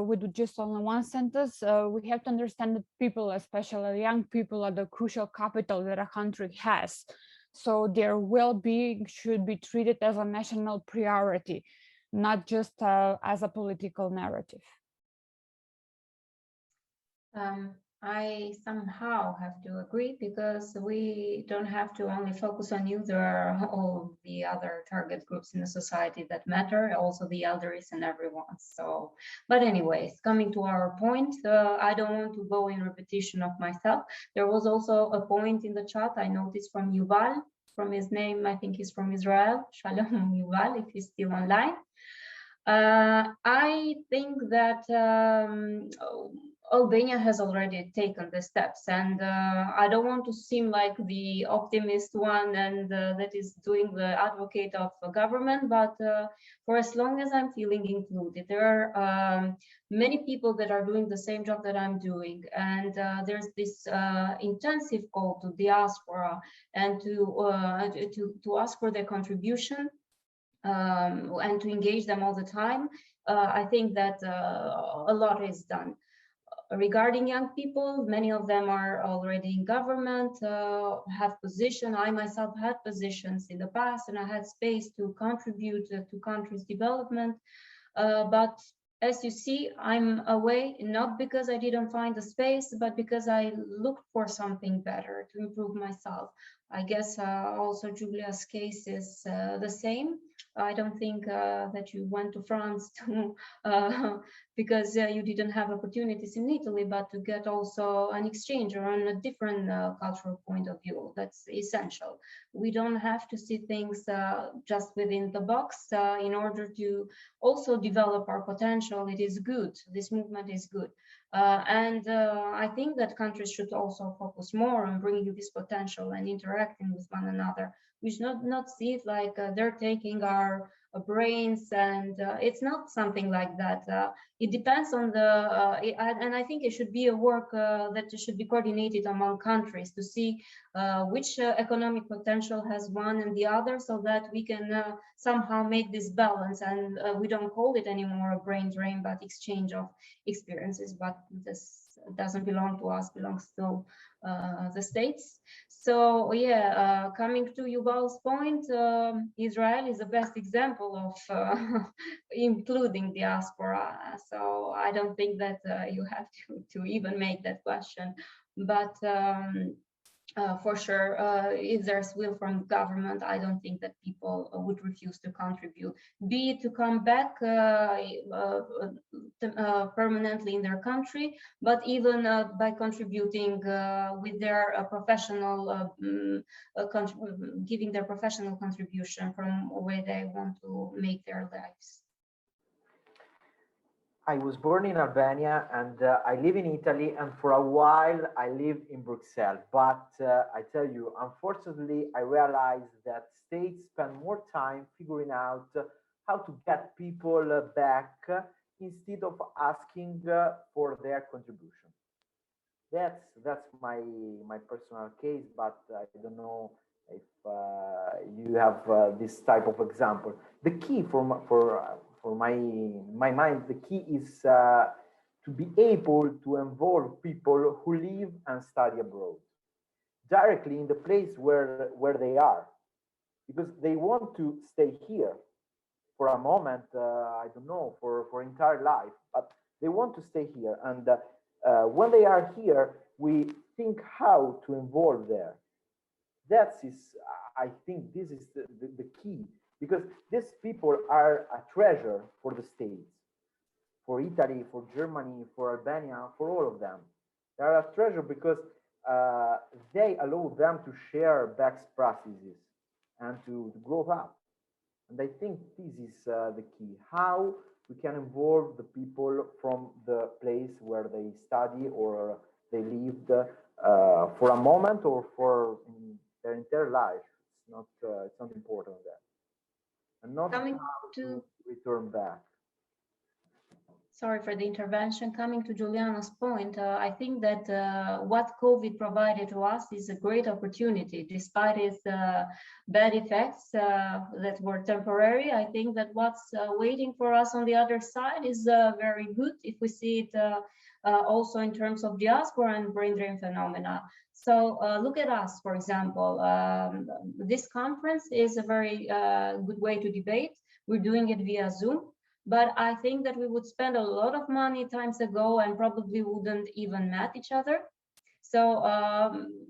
with just only one sentence. We have to understand that people, especially young people, are the crucial capital that a country has. So their well-being should be treated as a national priority, not just as a political narrative. I somehow have to agree, because we don't have to only focus on youth. There are all the other target groups in the society that matter, also the elders and everyone. So, but anyways, coming to our point, I don't want to go in repetition of myself. There was also a point in the chat I noticed from Yuval, from his name, I think he's from Israel. Shalom Yuval, if he's still online. I think that Albania has already taken the steps, and I don't want to seem like the optimist one and that is doing the advocate of the government, but for as long as I'm feeling included, there are many people that are doing the same job that I'm doing, and there's this intensive call to diaspora and to ask for their contribution. And to engage them all the time. I think that a lot is done. Regarding young people, many of them are already in government, have position. I myself had positions in the past, and I had space to contribute to country's development. But as you see, I'm away, not because I didn't find the space, but because I looked for something better to improve myself. I guess also Giulia's case is the same. I don't think that you went to France to because you didn't have opportunities in Italy, but to get also an exchange or on a different cultural point of view. That's essential. We don't have to see things just within the box in order to also develop our potential. It is good. This movement is good. And I think that countries should also focus more on bringing this potential and interacting with one another. We should not see it like they're taking our brains, and it's not something like that. It depends on the, and I think it should be a work that should be coordinated among countries to see which economic potential has one and the other, so that we can somehow make this balance, and we don't call it anymore a brain drain, but exchange of experiences. But this doesn't belong to us, belongs to the states. So yeah, coming to Yuval's point, Israel is the best example of including diaspora. So I don't think that you have to even make that question. But for sure, if there's will from government, I don't think that people would refuse to contribute, be it to come back permanently in their country, but even by contributing with their professional, giving their professional contribution from where they want to make their lives. I was born in Albania, and I live in Italy, and for a while I lived in Brussels. But I tell you, unfortunately, I realized that states spend more time figuring out how to get people back instead of asking for their contribution. That's my personal case, but I don't know if you have this type of example. The key for my mind, the key is to be able to involve people who live and study abroad directly in the place where they are, because they want to stay here for a moment, I don't know, for entire life, but they want to stay here. And when they are here, we think how to involve there. I think this is the key, because these people are a treasure for the states, for Italy, for Germany, for Albania, for all of them. They are a treasure because they allow them to share best practices and to grow up. And I think this is the key, how we can involve the people from the place where they study or they lived for a moment or for their entire life. It's not important that, and not Coming to return back. Sorry for the intervention. Coming to Giuliano's point, I think that what COVID provided to us is a great opportunity, despite its bad effects that were temporary. I think that what's waiting for us on the other side is very good if we see it also in terms of diaspora and brain drain phenomena. So look at us, for example. This conference is a very good way to debate. We're doing it via Zoom. But I think that we would spend a lot of money times ago and probably wouldn't even met each other. So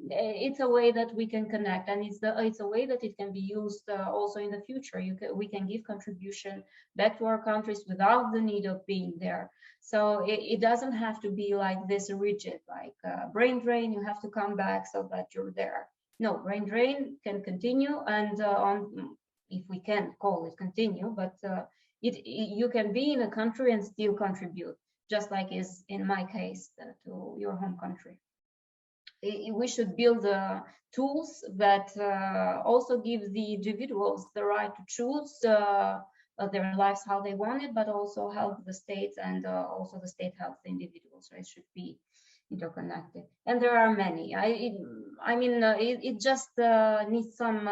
it's a way that we can connect, and it's a way that it can be used also in the future. We can give contribution back to our countries without the need of being there. So it doesn't have to be like this rigid, like brain drain, you have to come back so that you're there. No, brain drain can continue, and if we can call it continue, but you can be in a country and still contribute, just like is in my case to your home country. We should build tools that also give the individuals the right to choose their lives how they want it, but also help the states, and also the state helps the individuals. So it should be interconnected, and there are many. It just needs some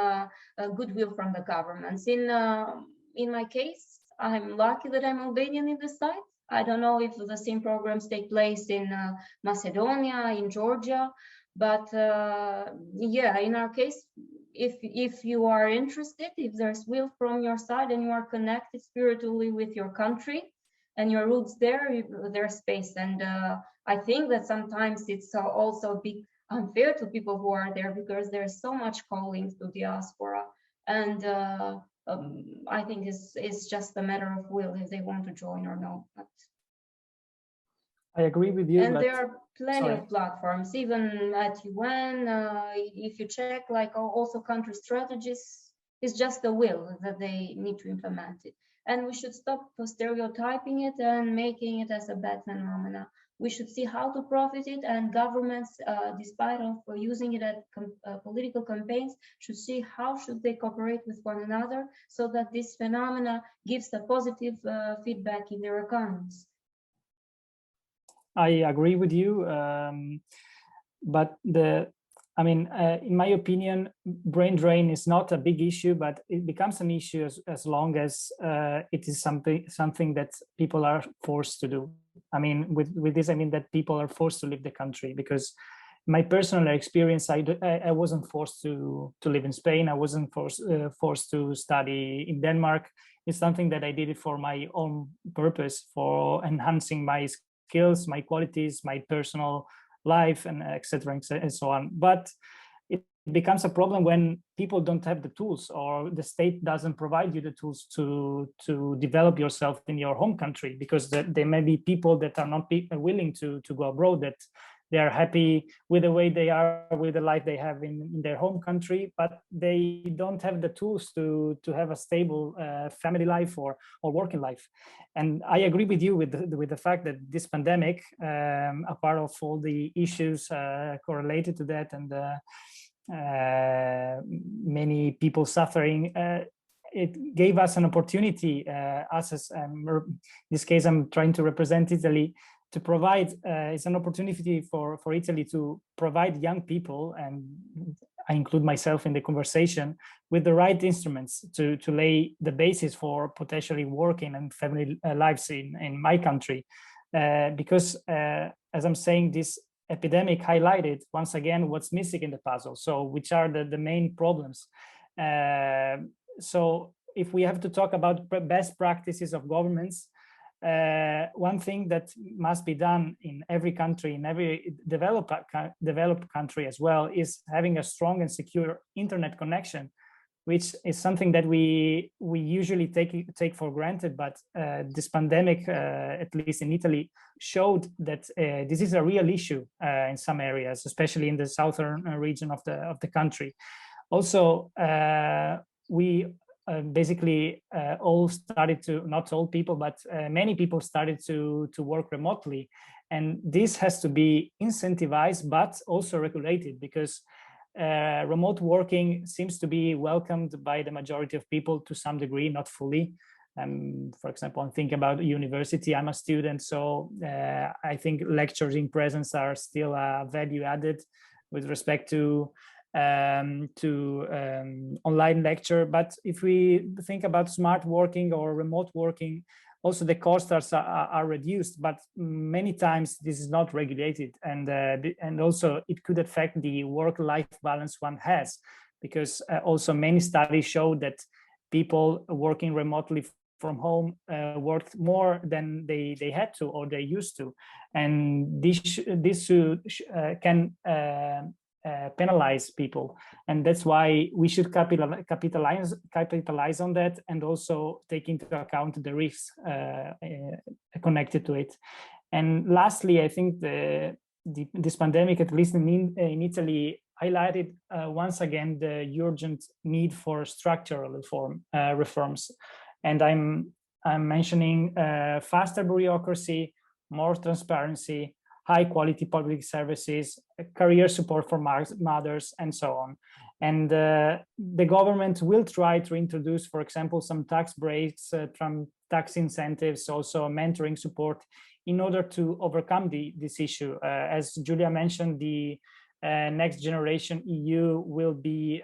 goodwill from the governments. In my case, I'm lucky that I'm Albanian in this side. I don't know if the same programs take place in Macedonia, in Georgia, but yeah, in our case, if you are interested, if there's will from your side and you are connected spiritually with your country and your roots there, there's space. And I think that sometimes it's also a bit unfair to people who are there, because there's so much calling to diaspora, and I think it's just a matter of will if they want to join or not. But I agree with you. And there are plenty of platforms, even at UN. If you check, like also country strategies, it's just the will that they need to implement it. And we should stop stereotyping it and making it as a bad phenomena. We should see how to profit it, and governments, despite of using it at political campaigns, should see how should they cooperate with one another so that this phenomena gives a positive feedback in their economies. I agree with you, but in my opinion, brain drain is not a big issue, but it becomes an issue as long as it is something that people are forced to do. I mean, with this, I mean that people are forced to leave the country, because my personal experience, I wasn't forced to live in Spain. I wasn't forced to study in Denmark. It's something that I did it for my own purpose, for enhancing my skills, my qualities, my personal life, and etc. and so on. But it becomes a problem when people don't have the tools, or the state doesn't provide you the tools to develop yourself in your home country, because there may be people that are not willing to go abroad, that they are happy with the way they are, with the life they have in their home country, but they don't have the tools to have a stable family life or working life. And I agree with you with the fact that this pandemic, a part of all the issues correlated to that, and many people suffering, it gave us an opportunity, us as in this case, I'm trying to represent Italy, to provide, it's an opportunity for Italy to provide young people, and I include myself in the conversation, with the right instruments to lay the basis for potentially working and family lives in my country. Because as I'm saying, this epidemic highlighted once again what's missing in the puzzle. So which are the main problems. So if we have to talk about best practices of governments, one thing that must be done in every country, in every developed country as well, is having a strong and secure internet connection, which is something that we usually take for granted. But this pandemic, at least in Italy, showed that this is a real issue in some areas, especially in the southern region of the country. Also, we basically all started to, not all people, but many people started to work remotely. And this has to be incentivized, but also regulated, because remote working seems to be welcomed by the majority of people to some degree, not fully. For example, I'm thinking about university. I'm a student, so I think lectures in presence are still value added with respect to online lecture. But if we think about smart working or remote working, also the costs are reduced, but many times this is not regulated, and also it could affect the work-life balance one has, because also many studies show that people working remotely from home worked more than they had to or they used to, and this can penalize people, and that's why we should capitalize on that, and also take into account the risks connected to it. And lastly, I think this pandemic, at least in Italy, highlighted once again the urgent need for structural reforms, and I'm mentioning faster bureaucracy, more transparency, high quality public services, career support for mothers, and so on. And the government will try to introduce, for example, some tax breaks, tax incentives, also mentoring support, in order to overcome this issue. As Giulia mentioned, the next generation EU will be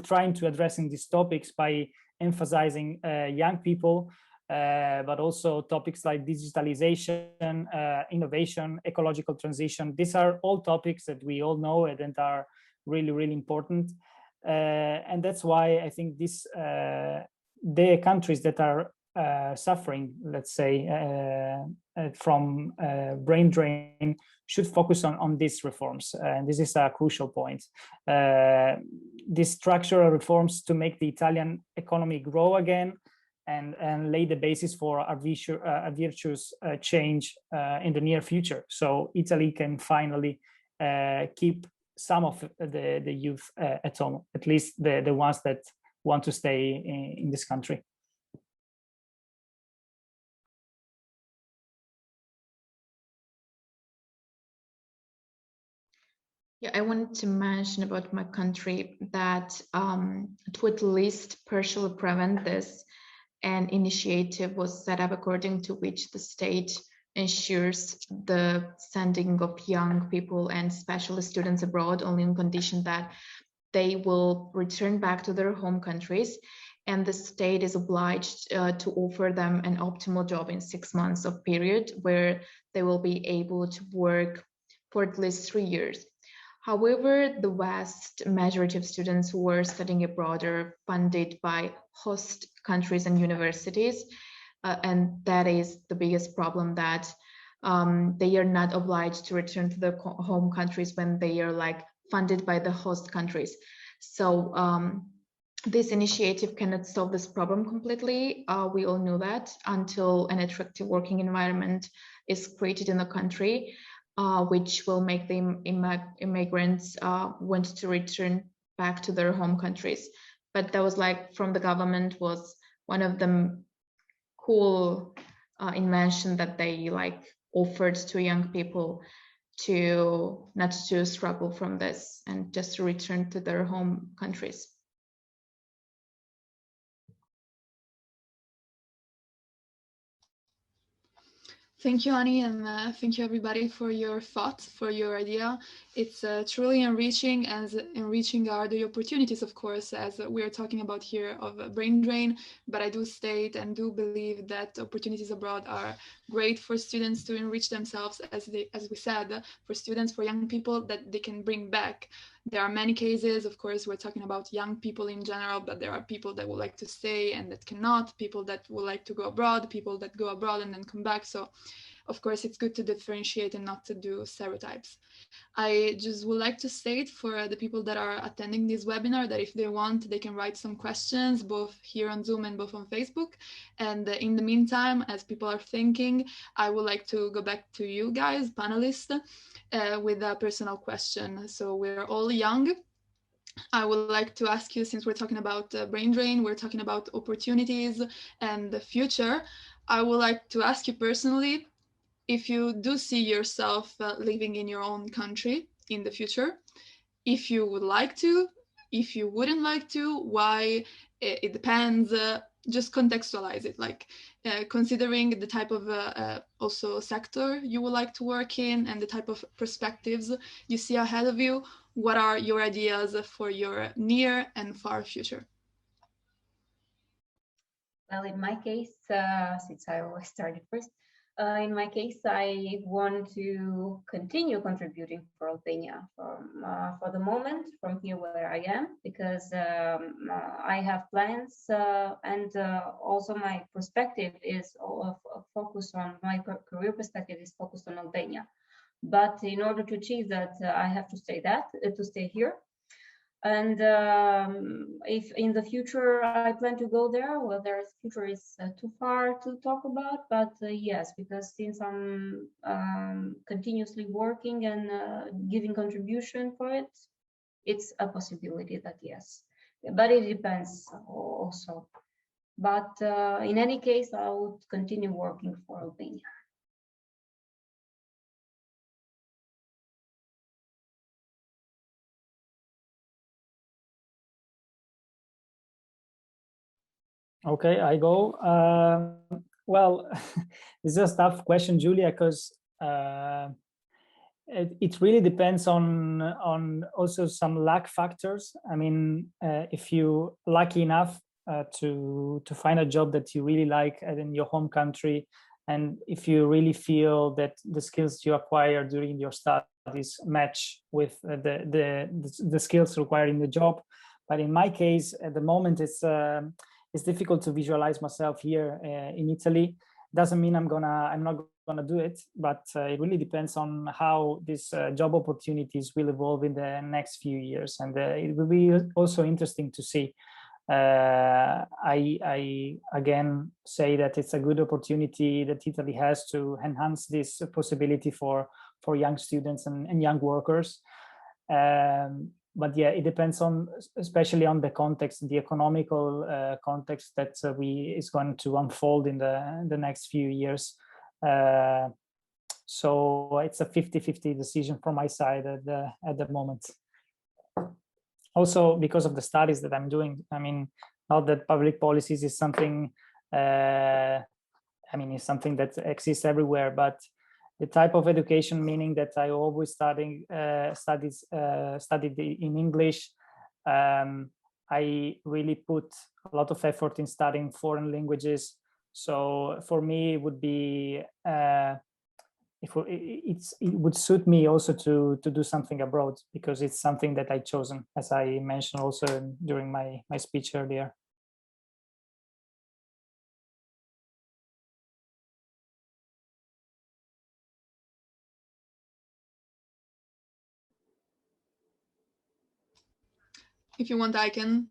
trying to addressing these topics by emphasizing young people, but also topics like digitalization, innovation, ecological transition. These are all topics that we all know and are really, really important. And that's why I think the countries that are suffering, let's say, from brain drain should focus on these reforms. And this is a crucial point. These structural reforms to make the Italian economy grow again, and lay the basis for a virtuous change in the near future. So Italy can finally keep some of the youth at home, at least the ones that want to stay in this country. Yeah, I wanted to mention about my country that to at least partially prevent this, an initiative was set up according to which the state ensures the sending of young people and especially students abroad only on condition that they will return back to their home countries, and the state is obliged to offer them an optimal job in 6 months of period where they will be able to work for at least 3 years. However, the vast majority of students who were studying abroad are funded by host countries and universities, and that is the biggest problem, that they are not obliged to return to their home countries when they are like funded by the host countries. So this initiative cannot solve this problem completely. We all know that, until an attractive working environment is created in the country, which will make the immigrants want to return back to their home countries. But that was like, from the government, was one of the cool invention that they like offered to young people, to not to struggle from this and just to return to their home countries. Thank you, Annie, and thank you everybody for your thoughts, for your idea. It's truly enriching, as enriching are the opportunities, of course, as we're talking about here, of brain drain. But I do state and do believe that opportunities abroad are great for students to enrich themselves, as we said, for students, for young people, that they can bring back. There are many cases, of course, we're talking about young people in general, but there are people that would like to stay and that cannot, people that would like to go abroad, people that go abroad and then come back. So, of course, it's good to differentiate and not to do stereotypes. I just would like to state for the people that are attending this webinar that if they want, they can write some questions, both here on Zoom and both on Facebook. And in the meantime, as people are thinking, I would like to go back to you guys, panelists, with a personal question. So we're all young. I would like to ask you, since we're talking about brain drain, we're talking about opportunities and the future, I would like to ask you personally, if you do see yourself living in your own country in the future, if you would like to, if you wouldn't like to, why, it depends. Just contextualize it, like considering the type of also sector you would like to work in and the type of perspectives you see ahead of you. What are your ideas for your near and far future? Well, in my case, since I always started first, in my case, I want to continue contributing for Albania for the moment from here where I am, because I have plans and also my perspective is focused on, my career perspective is focused on Albania. But in order to achieve that, I have to stay here. And if in the future I plan to go there, well, the future is too far to talk about, but yes, because since I'm continuously working and giving contribution for it, it's a possibility that yes, but it depends also. But in any case, I would continue working for Albania. Okay, I go. Well, it's a tough question, Julia, because it really depends on also some luck factors. I mean, if you're lucky enough to find a job that you really like in your home country, and if you really feel that the skills you acquire during your studies match with the skills required in the job. But in my case, at the moment, it's difficult to visualize myself here in Italy. Doesn't mean I'm not gonna do it, but it really depends on how these job opportunities will evolve in the next few years, and it will be also interesting to see. I again say that it's a good opportunity that Italy has to enhance this possibility for young students and young workers. But yeah, it depends on, especially on the context, the economical context that is going to unfold in the next few years. So it's a 50-50 decision from my side at the moment. Also, because of the studies that I'm doing, I mean, not that public policies is something, I mean, it's something that exists everywhere, but the type of education, meaning that I always studied in English. I really put a lot of effort in studying foreign languages. So for me, it would be it would suit me also to do something abroad, because it's something that I've chosen, as I mentioned also during my speech earlier. If you want, I can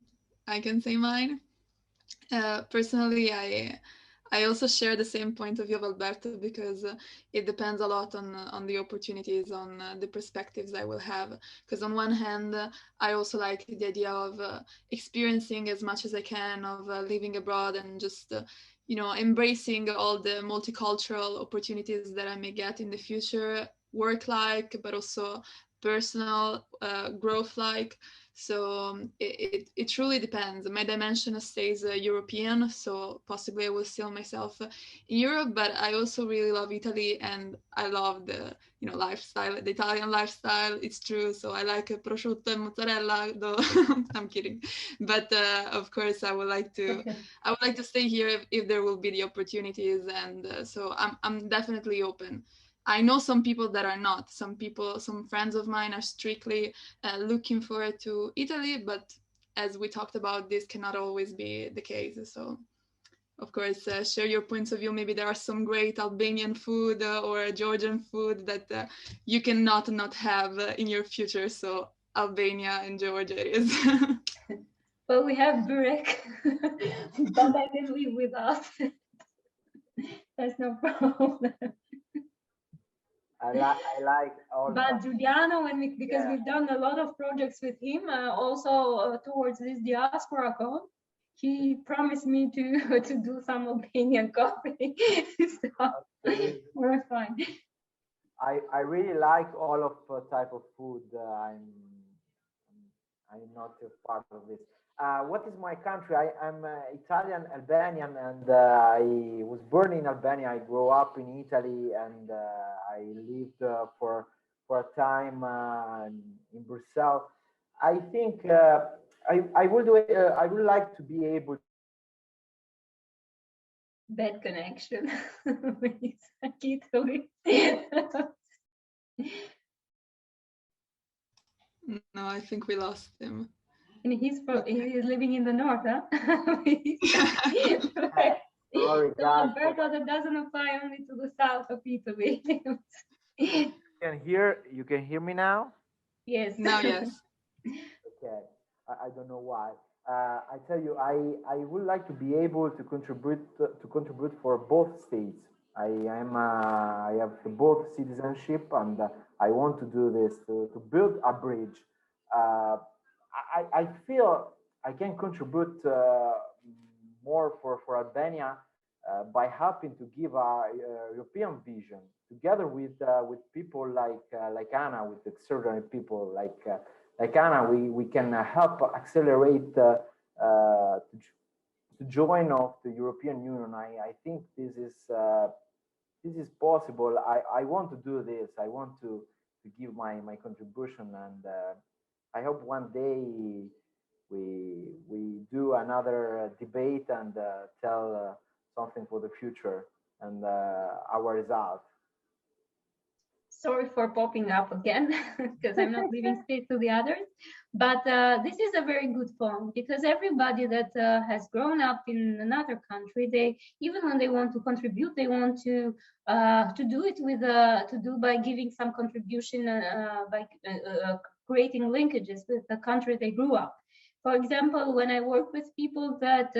say mine. Personally, I also share the same point of view of Alberto, because it depends a lot on the opportunities, on the perspectives I will have. Because on one hand, I also like the idea of experiencing as much as I can of living abroad and just embracing all the multicultural opportunities that I may get in the future, work-like, but also personal growth-like. So it truly depends. My dimension stays European, so possibly I will still myself in Europe, but I also really love Italy, and I love the lifestyle, the Italian lifestyle. It's true. So I like prosciutto and mozzarella, though I'm kidding. But of course, I would like to stay here if there will be the opportunities, and so I'm definitely open. I know some people that are not. Some friends of mine are strictly looking forward to Italy, but as we talked about, this cannot always be the case. So, of course, share your points of view. Maybe there are some great Albanian food or Georgian food that you cannot not have in your future. So, Albania and Georgia it is. Well, we have burek, but I can live without. That's no problem. I like all. But Giuliano, because we've done a lot of projects with him, also towards this diaspora code, he promised me to to do some Albanian coffee. So we're fine. I really like all of type of food. I'm not a part of this. What is my country? I'm Italian, Albanian, and I was born in Albania. I grew up in Italy, and I lived for a time in Brussels. I think I would like to be able. Bad connection with Italy. No, I think we lost him. And he's living in the north, huh? Sorry, So guys. Alberto, that doesn't apply only to the south of Italy. You can hear me now? Yes. Now, yes. Okay. I don't know why. I tell you, I would like to be able to contribute for both states. I have both citizenship, and I want to do this to build a bridge. I feel I can contribute more for Albania by helping to give a European vision together with people like Anna, with extraordinary people like Anna. We can help accelerate to join of the European Union. I think this is possible. I want to do this. I want to give my contribution, and I hope one day we do another debate and tell something for the future and our result. Sorry for popping up again, because I'm not leaving space to the others. But this is a very good point, because everybody that has grown up in another country, they, even when they want to contribute, they want to do it with by giving some contribution by creating linkages with the country they grew up. For example, when I work with people that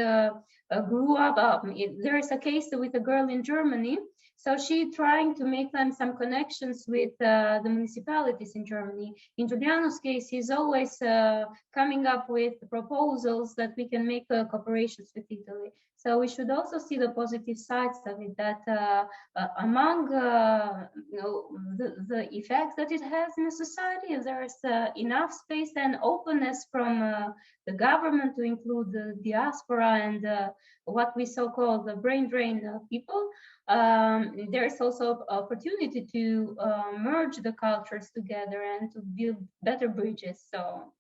grew up, there is a case with a girl in Germany. So she trying to make them some connections with the municipalities in Germany. In Giuliano's case, he's always coming up with proposals that we can make cooperations with Italy. So we should also see the positive sides of it, that among the effects that it has in a society, if there is enough space and openness from the government to include the diaspora and what we so-called the brain drain people, there is also opportunity to merge the cultures together and to build better bridges. So.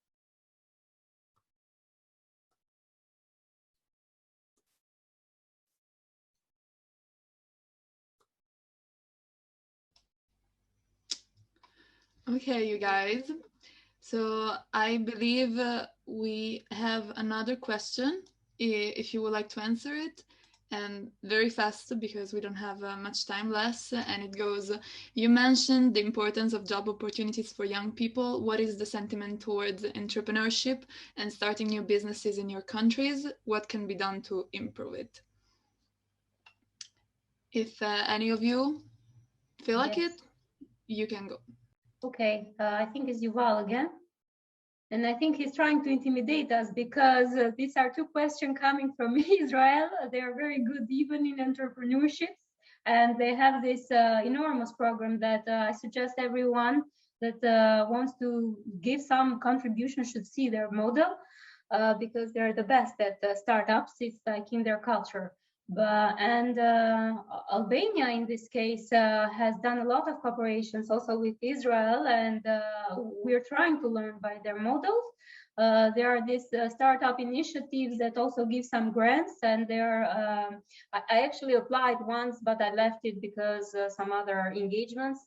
Okay, you guys. So I believe we have another question, if you would like to answer it, and very fast because we don't have much time left. And it goes, you mentioned the importance of job opportunities for young people. What is the sentiment towards entrepreneurship and starting new businesses in your countries? What can be done to improve it? If any of you feel like it, you can go. Okay, I think it's Yuval again. And I think he's trying to intimidate us because these are two questions coming from Israel. They are very good even in entrepreneurship. And they have this enormous program that I suggest everyone that wants to give some contribution should see their model because they're the best at startups. It's like in their culture. And Albania, in this case, has done a lot of cooperations also with Israel, and we're trying to learn by their models. There are these startup initiatives that also give some grants, and I actually applied once, but I left it because some other engagements.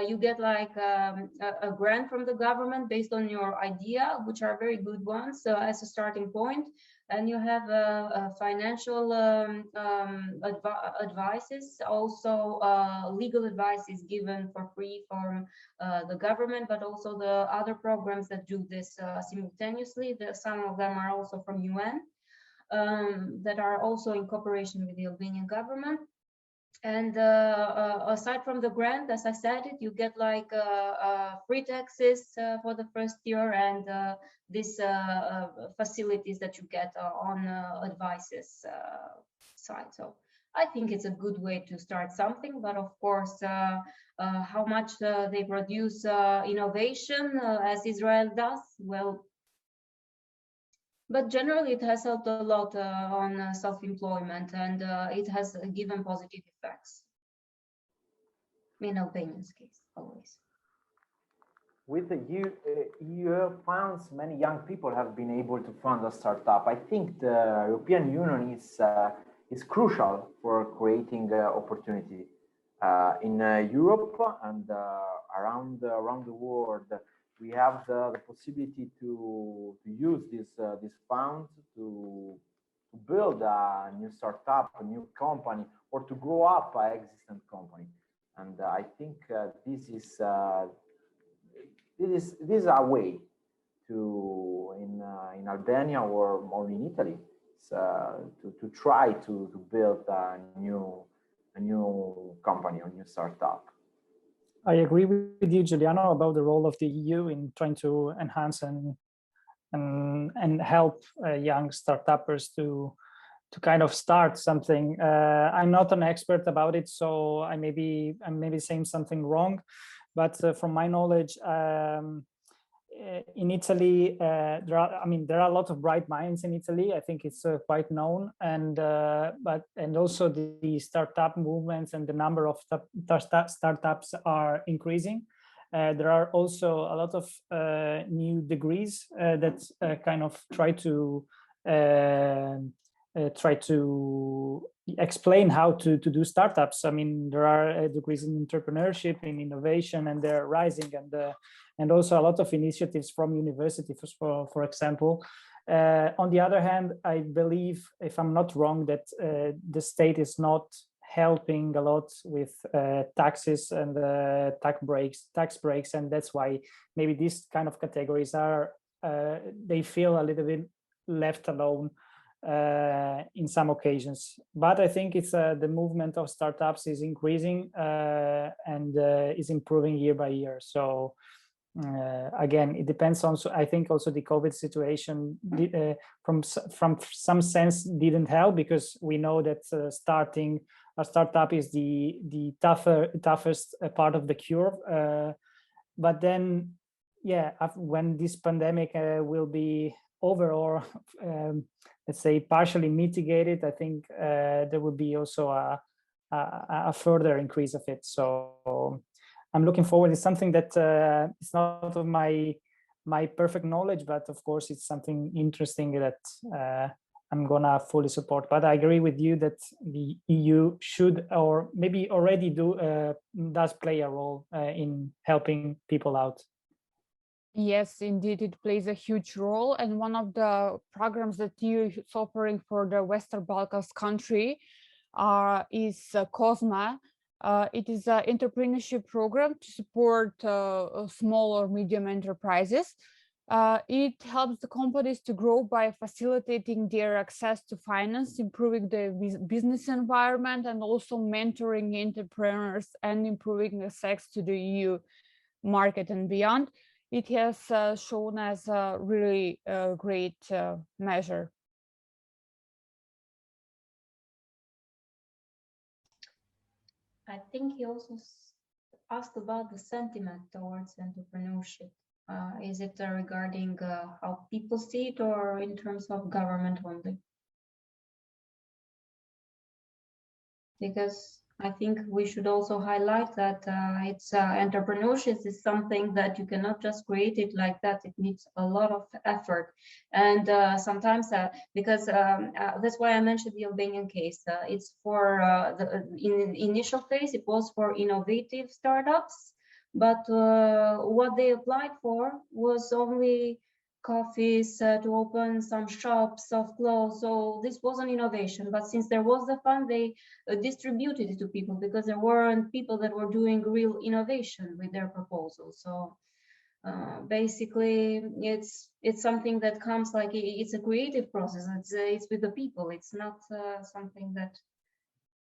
You get like a grant from the government based on your idea, which are very good ones as a starting point. And you have financial advices, also legal advice is given for free from the government, but also the other programs that do this simultaneously. Some of them are also from UN that are also in cooperation with the Albanian government. And aside from the grant, as I said it, you get like free taxes for the first year, and these facilities that you get on advices side. So I think it's a good way to start something, but of course, how much they produce innovation as Israel does, well, but generally it has helped a lot on self-employment, and it has given positive effects in Albania's case, always. With the EU funds, many young people have been able to fund a startup. I think the European Union is crucial for creating opportunity in Europe and around the world. We have the possibility to use these funds to build a new startup, a new company, or to grow up an existing company. And I think this is a way to in Albania or in Italy to try to build a new company or new startup. I agree with you, Giuliano, about the role of the EU in trying to enhance and help young startuppers to kind of start something. I'm not an expert about it, so I'm maybe saying something wrong, but from my knowledge, in Italy, there are a lot of bright minds in Italy. I think it's quite known, and also the startup movements and the number of startups are increasing. There are also a lot of new degrees that kind of try to explain how to do startups. I mean, there are degrees in entrepreneurship, in innovation, and they're rising, and also a lot of initiatives from universities, for example. On the other hand, I believe, if I'm not wrong, that the state is not helping a lot with taxes and tax breaks, and that's why maybe these kind of categories are they feel a little bit left alone in some occasions. But I think it's the movement of startups is increasing and is improving year by year. So again, it depends on. So I think also the COVID situation from some sense didn't help, because we know that starting a startup is the toughest part of the cure. But then, yeah, when this pandemic will be over, or let's say partially mitigated, I think there will be also a further increase of it. So I'm looking forward. It's something that it's not of my perfect knowledge, but of course it's something interesting that I'm gonna fully support. But I agree with you that the EU should, or maybe already does play a role in helping people out. Yes, indeed, it plays a huge role. And one of the programs that EU is offering for the Western Balkans country is COSMA. It is an entrepreneurship program to support small or medium enterprises. It helps the companies to grow by facilitating their access to finance, improving the business environment, and also mentoring entrepreneurs and improving access to the EU market and beyond. It has shown as a really great measure. I think he also asked about the sentiment towards entrepreneurship. Is it regarding how people see it, or in terms of government only? Because I think we should also highlight that it's entrepreneurship is something that you cannot just create it like that. It needs a lot of effort, and sometimes because that's why I mentioned the Albanian case. It's for in initial phase it was for innovative startups, but what they applied for was only coffees, to open some shops of clothes. So this was an innovation, but since there was the fund, they distributed it to people, because there weren't people that were doing real innovation with their proposals. So basically it's something that comes like, it's a creative process. It's with the people. It's not something that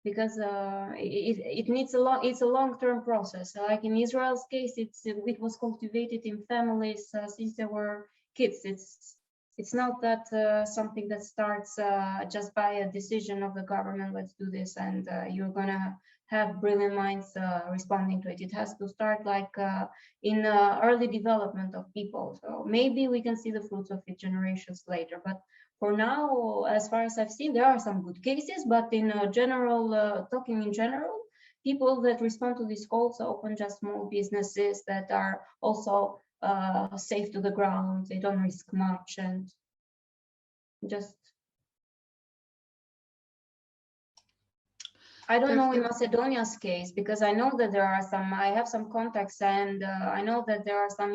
because it needs it's a long-term process. Like in Israel's case, it was cultivated in families since they were kids. It's not that something that starts just by a decision of the government, let's do this, and you're gonna have brilliant minds responding to it. It has to start like in early development of people. So maybe we can see the fruits of it generations later. But for now, as far as I've seen, there are some good cases, but in general, talking in general, people that respond to these calls open just small businesses that are also safe to the ground. They don't risk much, and just I don't know in Macedonia's case, because I know that there are some, I have some contacts, and I know that there are some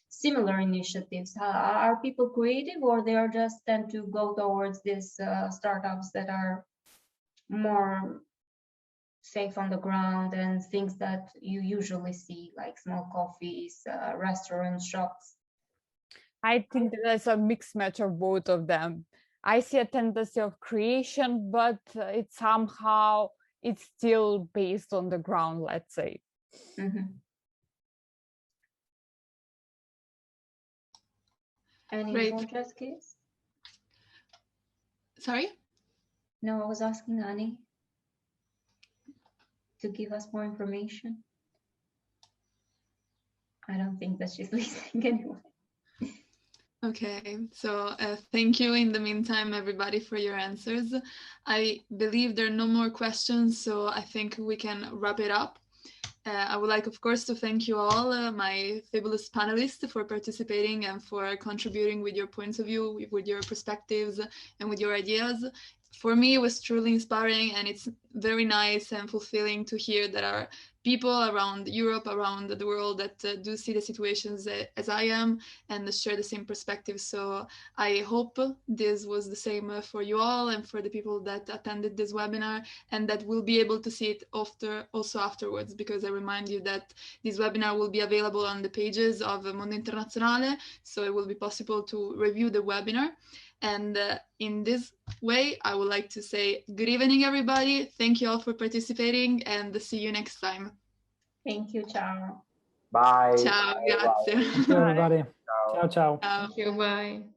similar initiatives. Are people creative, or they are just tend to go towards these startups that are more safe on the ground and things that you usually see, like small coffees, restaurants, shops? I think that there's a mixed match of both of them. I see a tendency of creation, but it's somehow, it's still based on the ground, let's say. Mm-hmm. And in Georgia's case? Sorry? No, I was asking Annie to give us more information. I don't think that she's listening anyway. Okay, so thank you in the meantime, everybody, for your answers. I believe there are no more questions, so I think we can wrap it up. I would like, of course, to thank you all, my fabulous panelists, for participating and for contributing with your points of view, with your perspectives, and with your ideas. For me, it was truly inspiring, and it's very nice and fulfilling to hear that our people around Europe, around the world, that do see the situations as I am and share the same perspective. So I hope this was the same for you all and for the people that attended this webinar, and that will be able to see it also afterwards, because I remind you that this webinar will be available on the pages of Mondo Internazionale, so it will be possible to review the webinar. And in this way, I would like to say good evening, everybody. Thank you all for participating, and see you next time. Thank you. Ciao. Bye. Ciao, grazie. Thank you, everybody. Ciao, ciao. Thank you. Bye.